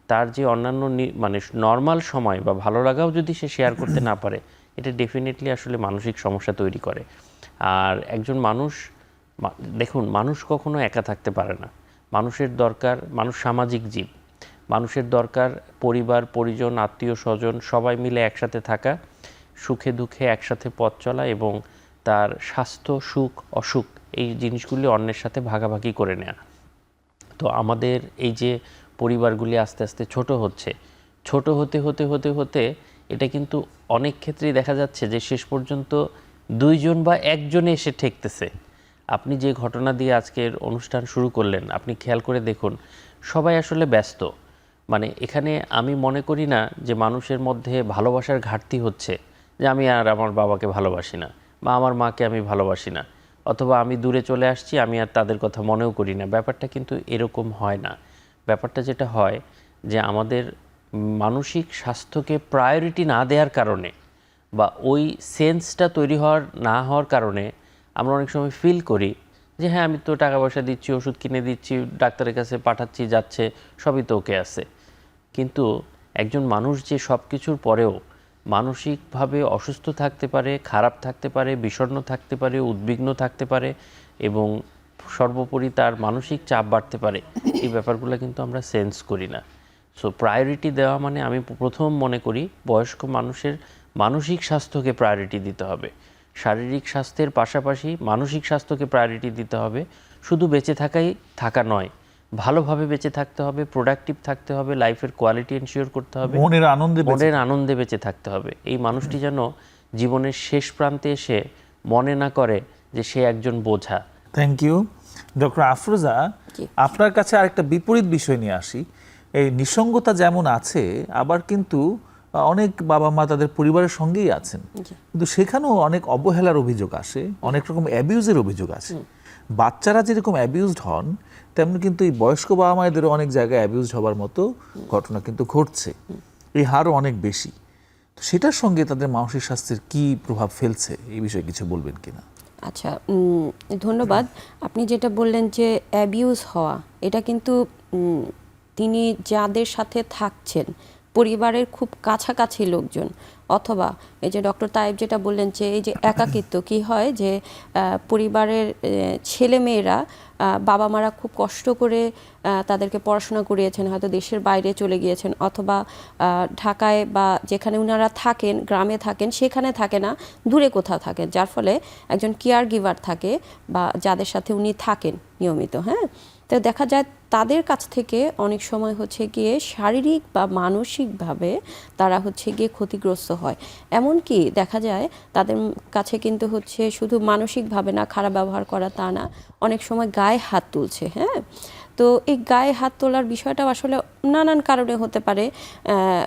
তার যে অন্যান্য মানে নর্মাল সময় বা ভালো লাগাও যদি সে শেয়ার করতে না পারে, এটা ডেফিনেটলি আসলে মানসিক সমস্যা তৈরি করে। আর একজন মানুষ, দেখুন, মানুষ কখনো একা থাকতে পারে না। মানুষের দরকার, মানুষ সামাজিক জীব, মানুষের দরকার পরিবার, পরিজন, আত্মীয় স্বজন সবাই মিলে একসাথে থাকা, সুখে দুঃখে একসাথে পথ চলা এবং তার স্বাস্থ্য, সুখ, অসুখ এই জিনিসগুলি অন্যের সাথে ভাগাভাগি করে নেওয়া। তো আমাদের এই যে পরিবারগুলি আস্তে আস্তে ছোট হতে হতে হতে হতে এটা কিন্তু অনেক ক্ষেত্রেই দেখা যাচ্ছে যে শেষ পর্যন্ত 2 জন বা 1 জনে এসে ঠেকতেছে। আপনি যে ঘটনা দিয়ে আজকের অনুষ্ঠান শুরু করলেন, আপনি খেয়াল করে দেখুন, সবাই আসলে ব্যস্ত। মানে এখানে আমি মনে করি না যে মানুষের মধ্যে ভালোবাসার ঘাটতি হচ্ছে, যে আমি আর আমার বাবাকে ভালোবাসি না, বা আমার মাকে আমি ভালোবাসি না, অথবা আমি দূরে চলে আসছি, আমি আর তাদের কথা মনেও করি না। ব্যাপারটা কিন্তু এরকম হয় না। ব্যাপারটা যেটা হয় যে আমাদের মানসিক স্বাস্থ্যকে প্রায়োরিটি না দেওয়ার কারণে, বা ওই সেন্সটা তৈরি না হওয়ার কারণে আমরা অনেক সময় ফিল করি যে হ্যাঁ, আমি তো টাকা পয়সা দিচ্ছি, ওষুধ কিনে দিচ্ছি, ডাক্তারের কাছে পাঠাচ্ছি, যাচ্ছে, সবই তো ওকে আছে। কিন্তু একজন মানুষ যে সব কিছুর পরেও মানসিকভাবে অসুস্থ থাকতে পারে, খারাপ থাকতে পারে, বিষণ্ণ থাকতে পারে, উদ্বিগ্ন থাকতে পারে এবং সর্বোপরি তার মানসিক চাপ বাড়তে পারে, এই ব্যাপারগুলো কিন্তু আমরা সেন্স করি না। সো প্রায়োরিটি দেওয়া মানে আমি প্রথম মনে করি বয়স্ক মানুষের মানসিক স্বাস্থ্যকে প্রায়োরিটি দিতে হবে। শারীরিক স্বাস্থ্যের পাশাপাশি মানসিক স্বাস্থ্যকে প্রায়োরিটি দিতে হবে। শুধু বেঁচে থাকা নয়, ভালোভাবে বেঁচে থাকতে হবে, প্রোডাক্টিভ থাকতে হবে, লাইফের কোয়ালিটি এনশিওর করতে হবে, মনের আনন্দে বেঁচে থাকতে হবে। এই মানুষটি যেন জীবনের শেষ প্রান্তে এসে মনে না করে যে সে একজন বোঝা। Thank you. ডক্টর আফরোজা, আপনার কাছে আরেকটা বিপরীত বিষয় নিয়ে আসি। এই নিঃসঙ্গতা যেমন আছে, আবার কিন্তু অনেক বাবা মা তাদের পরিবারের সঙ্গেই আছেন, কিন্তু সেখানেও অনেক অবহেলার অভিযোগ আসে, অনেক রকম অ্যাবিউজের অভিযোগ আসে। বাচ্চারা যেরকম অ্যাবিউজড হন, তেমনি কিন্তু এই বয়স্ক বাবা মায়েদেরও অনেক জায়গায় অ্যাবিউজড হবার মতো ঘটনা কিন্তু ঘটছে। এই হারও অনেক বেশি। তো সেটার সঙ্গে তাদের মানসিক স্বাস্থ্যের কি প্রভাব ফেলছে, এই বিষয়ে কিছু বলবেন কিনা? আচ্ছা, ধন্যবাদ। আপনি যেটা বললেন যে অ্যাবিউজ হওয়া, এটা কিন্তু তিনি যাদের সাথে থাকছেন পরিবারের খুব কাছাকাছি লোকজন, অথবা এই যে ডক্টর তায়েব যেটা বললেন যে এই যে একাকিত্ব কি হয় যে পরিবারের ছেলে মেয়েরা বাবা মারা খুব কষ্ট করে তাদেরকে পড়াশোনা করিয়েছেন, হয়তো দেশের বাইরে চলে গিয়েছেন, অথবা ঢাকায় বা যেখানে ওনারা থাকেন, গ্রামে থাকেন, সেখানে থাকে না, দূরে কোথাও থাকেন, যার ফলে একজন কেয়ার গিভার থাকে বা যাদের সাথে উনি থাকেন নিয়মিত। হ্যাঁ, তো দেখা যায় তাদের কাছ থেকে অনেক সময় হচ্ছে গিয়ে শারীরিক বা মানসিকভাবে তারা হচ্ছে গিয়ে ক্ষতিগ্রস্ত হয়। এমনকি দেখা যায় তাদের কাছে কিন্তু হচ্ছে শুধু মানসিকভাবে না, খারাপ ব্যবহার করা তা না, অনেক সময় গায়ে হাত তুলছে। হ্যাঁ, তো এই গায়ে হাত তোলার বিষয়টাও আসলে নানান কারণে হতে পারে।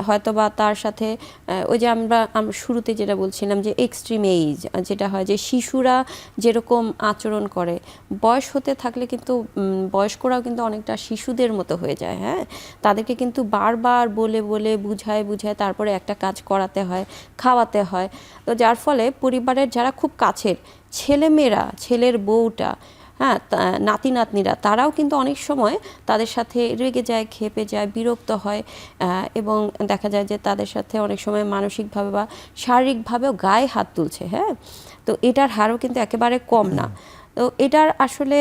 হয়তোবা তার সাথে ওই যে আমরা শুরুতে যেটা বলছিলাম যে এক্সট্রিম এইজ, যেটা হয় যে শিশুরা যেরকম আচরণ করে, বয়স হতে থাকলে কিন্তু বয়স্করাও কিন্তু অনেকটা শিশুদের মতো হয়ে যায়। হ্যাঁ, তাদেরকে কিন্তু বারবার বলে বলে বুঝায় বুঝায় তারপরে একটা কাজ করাতে হয়, খাওয়াতে হয়। তো যার ফলে পরিবারের যারা খুব কাছের ছেলেমেয়েরা, ছেলের বউটা, হ্যাঁ, নাতি নাতনিরা, তারাও কিন্তু অনেক সময় তাদের সাথে রেগে যায়, ক্ষেপে যায়, বিরক্ত হয়, এবং দেখা যায় যে তাদের সাথে অনেক সময় মানসিকভাবে বা শারীরিকভাবেও গায়ে হাত তুলছে। হ্যাঁ, তো এটার হারও কিন্তু একেবারে কম না। তো এটার আসলে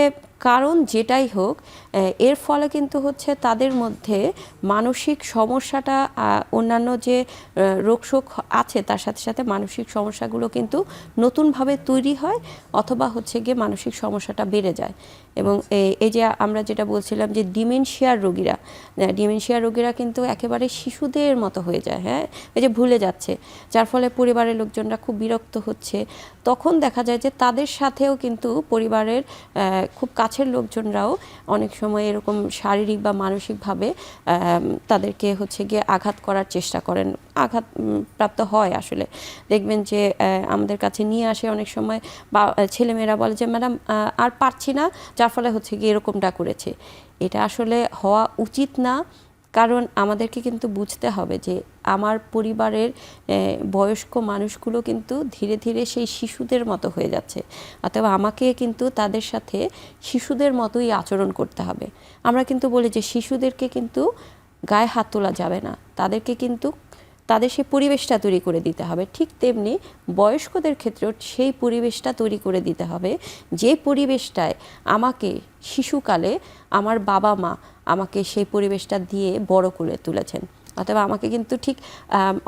কারণ যেটাই হোক, এর ফলে কিন্তু হচ্ছে তাদের মধ্যে মানসিক সমস্যাটা, অন্যান্য যে রোগশোক আছে তার সাথে সাথে মানসিক সমস্যাগুলো কিন্তু নতুনভাবে তৈরি হয়, অথবা হচ্ছে গিয়ে মানসিক সমস্যাটা বেড়ে যায়। এবং এই যে আমরা যেটা বলছিলাম যে ডিমেনশিয়ার রোগীরা কিন্তু একেবারে শিশুদের মতো হয়ে যায়। হ্যাঁ, এই যে ভুলে যাচ্ছে, যার ফলে পরিবারের লোকজনরা খুব বিরক্ত হচ্ছে। তখন দেখা যায় যে তাদের সাথেও কিন্তু পরিবারের খুব কাছের লোকজনরাও অনেক সময় এরকম শারীরিক বা মানসিকভাবে তাদেরকে হচ্ছে গিয়ে আঘাত করার চেষ্টা করেন, আঘাত প্রাপ্ত হয়। আসলে দেখবেন যে আমাদের কাছে নিয়ে আসে অনেক সময়, বা ছেলেমেয়েরা বলে যে ম্যাডাম আর পারছি না, যার ফলে হচ্ছে গিয়ে এরকমটা করেছে। এটা আসলে হওয়া উচিত না, কারণ আমাদেরকে কিন্তু বুঝতে হবে যে আমার পরিবারের বয়স্ক মানুষগুলো কিন্তু ধীরে ধীরে সেই শিশুদের মতো হয়ে যাচ্ছে, অথবা আমাকে কিন্তু তাদের সাথে শিশুদের মতোই আচরণ করতে হবে। আমরা কিন্তু বলি যে শিশুদেরকে কিন্তু গায়ে হাত তোলা যাবে না, তাদেরকে কিন্তু তাদের সেই পরিবেশটা তৈরি করে দিতে হবে। ঠিক তেমনি বয়স্কদের ক্ষেত্রেও সেই পরিবেশটা তৈরি করে দিতে হবে, যে পরিবেশটায় আমাকে শিশুকালে আমার বাবা মা আমাকে সেই পরিবেশটা দিয়ে বড় করে তুলেছেন। অথবা আমাকে কিন্তু ঠিক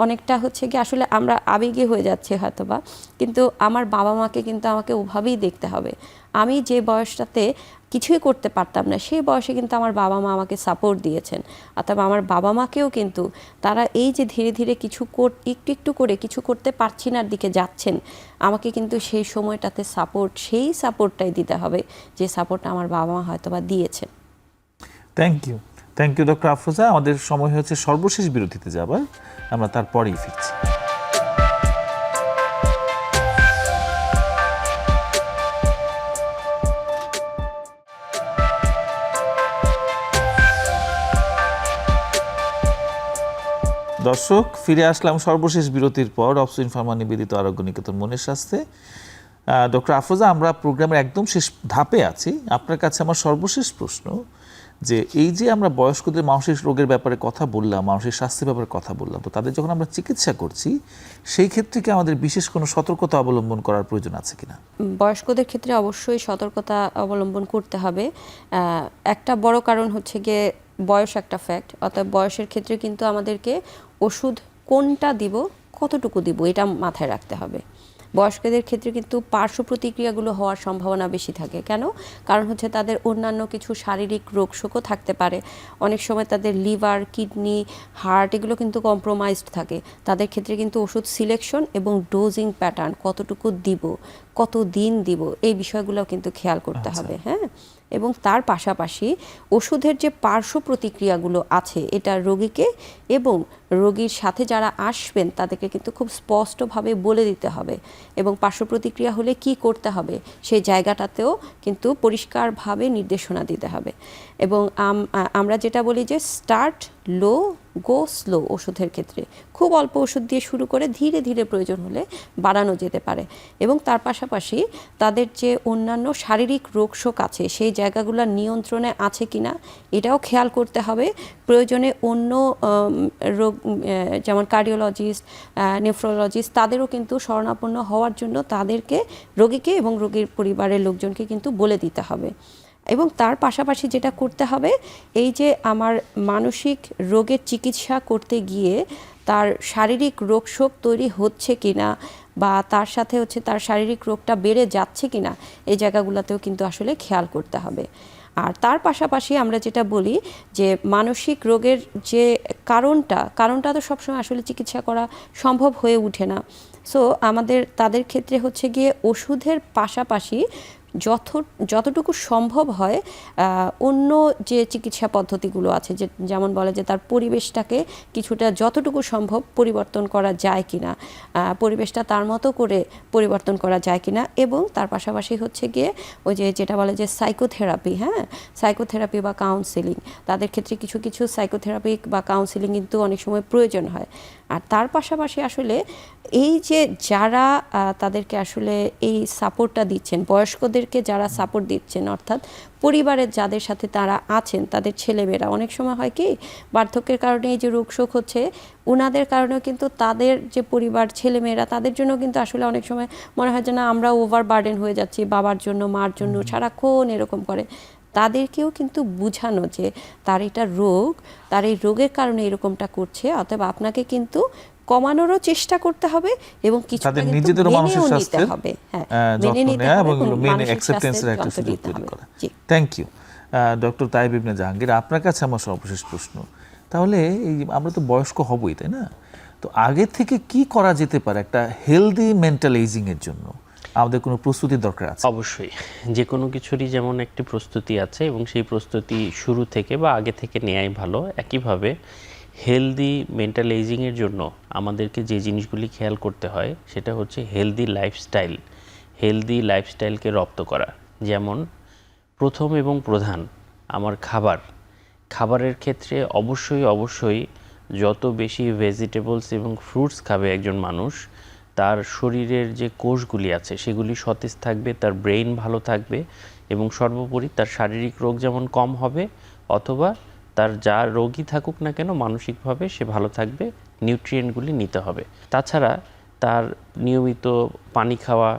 অনেকটা হচ্ছে কি আসলে আমরা আবেগে হয়ে যাচ্ছে হয়তোবা, কিন্তু আমার বাবা মাকে কিন্তু আমাকে ওভাবেই দেখতে হবে। আমি যে বয়সটাতে কিছুই করতে পারতাম না, সেই বয়সে কিন্তু আমার বাবা মা আমাকে সাপোর্ট দিয়েছেন। অথবা আমার বাবা মাকেও কিন্তু তারা এই যে ধীরে ধীরে একটু একটু করে কিছু করতে পারছি নার দিকে যাচ্ছেন, আমাকে কিন্তু সেই সময়টাতে সেই সাপোর্টটাই দিতে হবে যে সাপোর্টটা আমার বাবা মা হয়তোবা দিয়েছেন। Thank you doctor Afroza. আমাদের সময় হচ্ছে সর্বশেষ বিরতিতে যাবার, আমরা তারপরেই ফিরছি। দর্শক, ফিরে আসলাম সর্বশেষ বিরতির পর অপসুইন ফার্মা নিবেদিত আরোগ্য নিকেতন মনের স্বাস্থ্যে। ডক্টর আফরোজা, আমরা প্রোগ্রামের একদম শেষ ধাপে আছি। আপনার কাছে আমার সর্বশেষ প্রশ্ন, যে এই যে আমরা বয়স্কদের মানসিক রোগের ব্যাপারে কথা বললাম, মানসিক স্বাস্থ্যের ব্যাপারে কথা বললাম, তো তাদের যখন আমরা চিকিৎসা করছি সেই ক্ষেত্রে কি আমাদের বিশেষ কোনো সতর্কতা অবলম্বন করার প্রয়োজন আছে কিনা? বয়স্কদের ক্ষেত্রে অবশ্যই সতর্কতা অবলম্বন করতে হবে। একটা বড় কারণ হচ্ছে গিয়ে বয়স একটা ফ্যাক্ট, অর্থাৎ বয়সের ক্ষেত্রে কিন্তু আমাদেরকে ওষুধ কোনটা দিব, কতটুকু দিব, এটা মাথায় রাখতে হবে। বয়স্কদের ক্ষেত্রে কিন্তু পার্শ্ব প্রতিক্রিয়াগুলো হওয়ার সম্ভাবনা বেশি থাকে। কেন? কারণ হচ্ছে তাদের অন্যান্য কিছু শারীরিক রোগশোকও থাকতে পারে। অনেক সময় তাদের লিভার, কিডনি, হার্ট এগুলো কিন্তু কম্প্রোমাইজড থাকে। তাদের ক্ষেত্রে কিন্তু ওষুধ সিলেকশন এবং ডোজিং প্যাটার্ন, কতটুকু দিব, কত দিন দিব, এই বিষয়গুলো কিন্তু খেয়াল করতে হবে। হ্যাঁ, এবং তার পাশাপাশি ওষুধের যে পার্শ্ব প্রতিক্রিয়াগুলো আছে, এটা রোগীকে এবং রোগীর সাথে যারা আসবেন তাদেরকে কিন্তু খুব স্পষ্টভাবে বলে দিতে হবে, এবং পার্শ্ব প্রতিক্রিয়া হলে কি করতে হবে সেই জায়গাটাতেও কিন্তু পরিষ্কারভাবে নির্দেশনা দিতে হবে। এবং আমরা যেটা বলি যে স্টার্ট লো, গো স্লো ওষুধের ক্ষেত্রে খুব অল্প ওষুধ দিয়ে শুরু করে ধীরে ধীরে প্রয়োজন হলে বাড়ানো যেতে পারে। এবং তার পাশাপাশি তাদের যে অন্যান্য শারীরিক রোগশোক আছে সেই জায়গাগুলো নিয়ন্ত্রণে আছে কিনা এটাও খেয়াল করতে হবে। প্রয়োজনে অন্য রোগ যেমন কার্ডিওলজিস্ট, নেফ্রোলজিস্ট তাদেরও কিন্তু শরণাপন্ন হওয়ার জন্য তাদেরকে, রোগীকে এবং রোগীর পরিবারের লোকজনকে কিন্তু বলে দিতে হবে। এবং তার পাশাপাশি যেটা করতে হবে, এই যে আমার মানসিক রোগের চিকিৎসা করতে গিয়ে তার শারীরিক রোগশোক তৈরি হচ্ছে কিনা বা তার সাথে হচ্ছে তার শারীরিক রোগটা বেড়ে যাচ্ছে কিনা এই জায়গাগুলোতেও কিন্তু আসলে খেয়াল করতে হবে। আর তার পাশাপাশি আমরা যেটা বলি যে মানসিক রোগের যে কারণটা তো সবসময় আসলে চিকিৎসা করা সম্ভব হয়ে ওঠে না। সো আমাদের তাদের ক্ষেত্রে হচ্ছে গিয়ে ওষুধের পাশাপাশি যতটুকু সম্ভব হয় অন্য যে চিকিৎসা পদ্ধতিগুলো আছে, যেমন বলে যে তার পরিবেশটাকে কিছুটা যতটুকু সম্ভব পরিবর্তন করা যায় কিনা, পরিবেশটা তার মতো করে পরিবর্তন করা যায় কিনা। এবং তার পাশাপাশি হচ্ছে গিয়ে ওই যেটা বলে যে সাইকোথেরাপি, সাইকোথেরাপি বা কাউন্সেলিং, তাদের ক্ষেত্রে কিছু কিছু সাইকোথেরাপি বা কাউন্সেলিং কিন্তু অনেক সময় প্রয়োজন হয়। আর তার পাশাপাশি আসলে এই যে যারা তাদেরকে আসলে এই সাপোর্টটা দিচ্ছেন, বয়স্কদেরকে যারা সাপোর্ট দিচ্ছেন, অর্থাৎ পরিবারের যাদের সাথে তারা আছেন, তাদের ছেলেমেয়েরা, অনেক সময় হয় কি বার্ধক্যের কারণে এই যে রোগশোক হচ্ছে ওনাদের কারণেও কিন্তু তাদের যে পরিবার, ছেলেমেয়েরা, তাদের জন্য কিন্তু আসলে অনেক সময় মনে হয় যে না আমরা ওভার বার্ডেন হয়ে যাচ্ছি, বাবার জন্য, মার জন্য সারাক্ষণ এরকম করে। তাদেরকেও কিন্তু বুঝানো যে তার এটা রোগ, তার এই রোগের কারণে এরকমটা করছে, অতএব আপনাকে কিন্তু কমানোরও চেষ্টা করতে হবে এবং কিছু তাদের নিজেদের মানসিক নিতে স্বাস্থ্যের হবে, যত্ন নেওয়া এবং মেনে মানসিক অ্যাকসেপ্টেন্সের স্বাস্থ্যের একটা যত্ন সুযোগ নিতে তৈরি হবে। করা। জি। থ্যাংক ইউ ডক্টর তাইব ইবনে জাহাঙ্গীর। আপনার কাছে আমার সর্বশেষ প্রশ্ন, তাহলে এই আমরা তো বয়স্ক হবই, তাই না? তো আগে থেকে কি করা যেতে পারে একটা হেলদি মেন্টাল এইজিং এর জন্য? আমাদের কোনো প্রস্তুতির দরকার আছে? অবশ্যই, যে কোনো কিছুরই যেমন একটি প্রস্তুতি আছে এবং সেই প্রস্তুতি শুরু থেকে বা আগে থেকে নেয়াই ভালো। একইভাবে হেলদি মেন্টাল এইজিংয়ের জন্য আমাদেরকে যে জিনিসগুলি খেয়াল করতে হয় সেটা হচ্ছে হেলদি লাইফস্টাইলকে রপ্ত করা। যেমন প্রথম এবং প্রধান আমার খাবারের ক্ষেত্রে অবশ্যই যত বেশি ভেজিটেবলস এবং ফ্রুটস খাবে একজন মানুষ, তার শরীরের যে কোষগুলি আছে সেগুলি সতেজ থাকবে, তার ব্রেইন ভালো থাকবে এবং সর্বোপরি তার শারীরিক রোগ যেমন কম হবে, অথবা তার যা রোগই থাকুক না কেন মানসিকভাবে সে ভালো থাকবে। নিউট্রিয়েন্টগুলি নিতে হবে। তাছাড়া তার নিয়মিত পানি খাওয়া,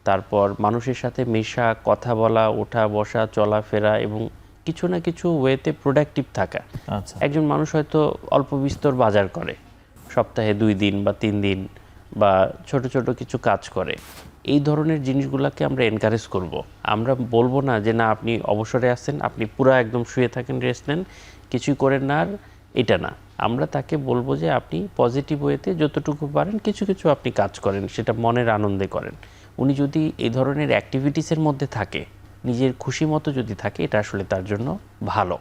তারপর মানুষের সাথে মেশা, কথা বলা, ওঠা বসা, চলাফেরা এবং কিছু না কিছু ওয়েতে প্রোডাক্টিভ থাকা। আচ্ছা, একজন মানুষ হয়তো অল্প বিস্তর বাজার করে, সপ্তাহে 2 দিন বা 3 দিন বা ছোট ছোট কিছু কাজ করে। এই ধরনের জিনিসগুলোকে আমরা এনকারেজ করব। আমরা বলবো না যে না আপনি অবসরে আছেন, আপনি পুরো একদম শুয়ে থাকেন, রেস্ট নেন, কিছুই করেন না, আর এটা না। আমরা তাকে বলবো যে আপনি পজিটিভ ওয়েতে যতটুকু পারেন কিছু কিছু আপনি কাজ করেন, সেটা মনের আনন্দে করেন। উনি যদি এই ধরনের অ্যাক্টিভিটিসের মধ্যে থাকে, নিজের খুশি মতো যদি থাকে, এটা আসলে তার জন্য ভালো।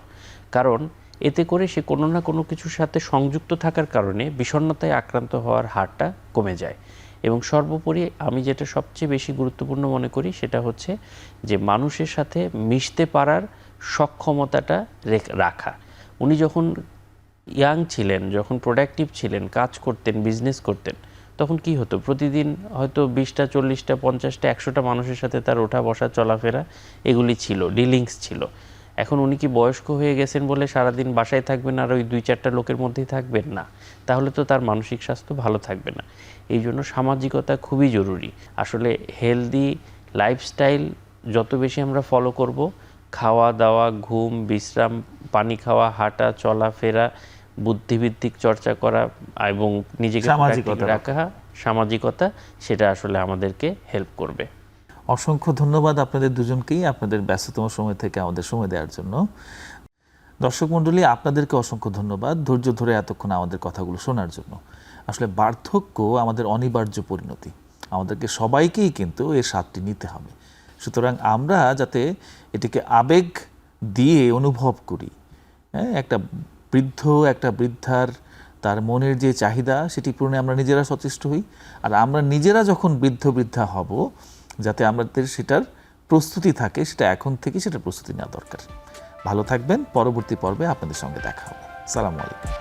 কারণ এতে করে সে কোনো না কোনো কিছুর সাথে সংযুক্ত থাকার কারণে বিষণ্ণতায় আক্রান্ত হওয়ার হারটা কমে যায়। এবং সর্বোপরি আমি যেটা সবচেয়ে বেশি গুরুত্বপূর্ণ মনে করি সেটা হচ্ছে যে মানুষের সাথে মিশতে পারার সক্ষমতাটা রাখা। উনি যখন ইয়াং ছিলেন, যখন প্রোডাক্টিভ ছিলেন, কাজ করতেন, বিজনেস করতেন, তখন কি হতো, প্রতিদিন হয়তো 20টা 40টা 50টা 100টা মানুষের সাথে তার ওঠা বসা চলাফেরা এগুলি ছিল, ডিলিংস ছিল। এখন উনি কি বয়স্ক হয়ে গেছেন বলে সারাদিন বাসায় থাকবেন আর ওই 2-4টা লোকের মধ্যেই থাকবেন? না, তাহলে তো তার মানসিক স্বাস্থ্য ভালো থাকবে না। এই জন্য সামাজিকতা খুবই জরুরি। আসলে হেলদি লাইফস্টাইল যত বেশি আমরা ফলো করব, খাওয়া দাওয়া, ঘুম, বিশ্রাম, পানি খাওয়া, হাঁটা চলাফেরা, বুদ্ধিভিত্তিক চর্চা করা এবং নিজেকে রাখা, সামাজিকতা, সেটা আসলে আমাদেরকে হেল্প করবে। অসংখ্য ধন্যবাদ আপনাদের দুজনকেই আপনাদের ব্যস্ততম সময় থেকে আমাদের সময় দেওয়ার জন্য। দর্শক মণ্ডলী, আপনাদেরকে অসংখ্য ধন্যবাদ ধৈর্য ধরে এতক্ষণ আমাদের কথাগুলো শোনার জন্য। আসলে বার্ধক্য আমাদের অনিবার্য পরিণতি, আমাদেরকে সবাইকেই কিন্তু এর স্বাদটি নিতে হবে। সুতরাং আমরা যাতে এটিকে আবেগ দিয়ে অনুভব করি, একটা বৃদ্ধ একটা বৃদ্ধার তার মনের যে চাহিদা সেটি পূরণে আমরা নিজেরা সচেষ্ট হই। আর আমরা নিজেরা যখন বৃদ্ধা হব, যাতে আমাদের সেটার প্রস্তুতি থাকে, সেটা এখন থেকে সেটার প্রস্তুতি নেওয়া দরকার। ভালো থাকবেন, পরবর্তী পর্বে আপনাদের সঙ্গে দেখা হবে। আসসালামু আলাইকুম।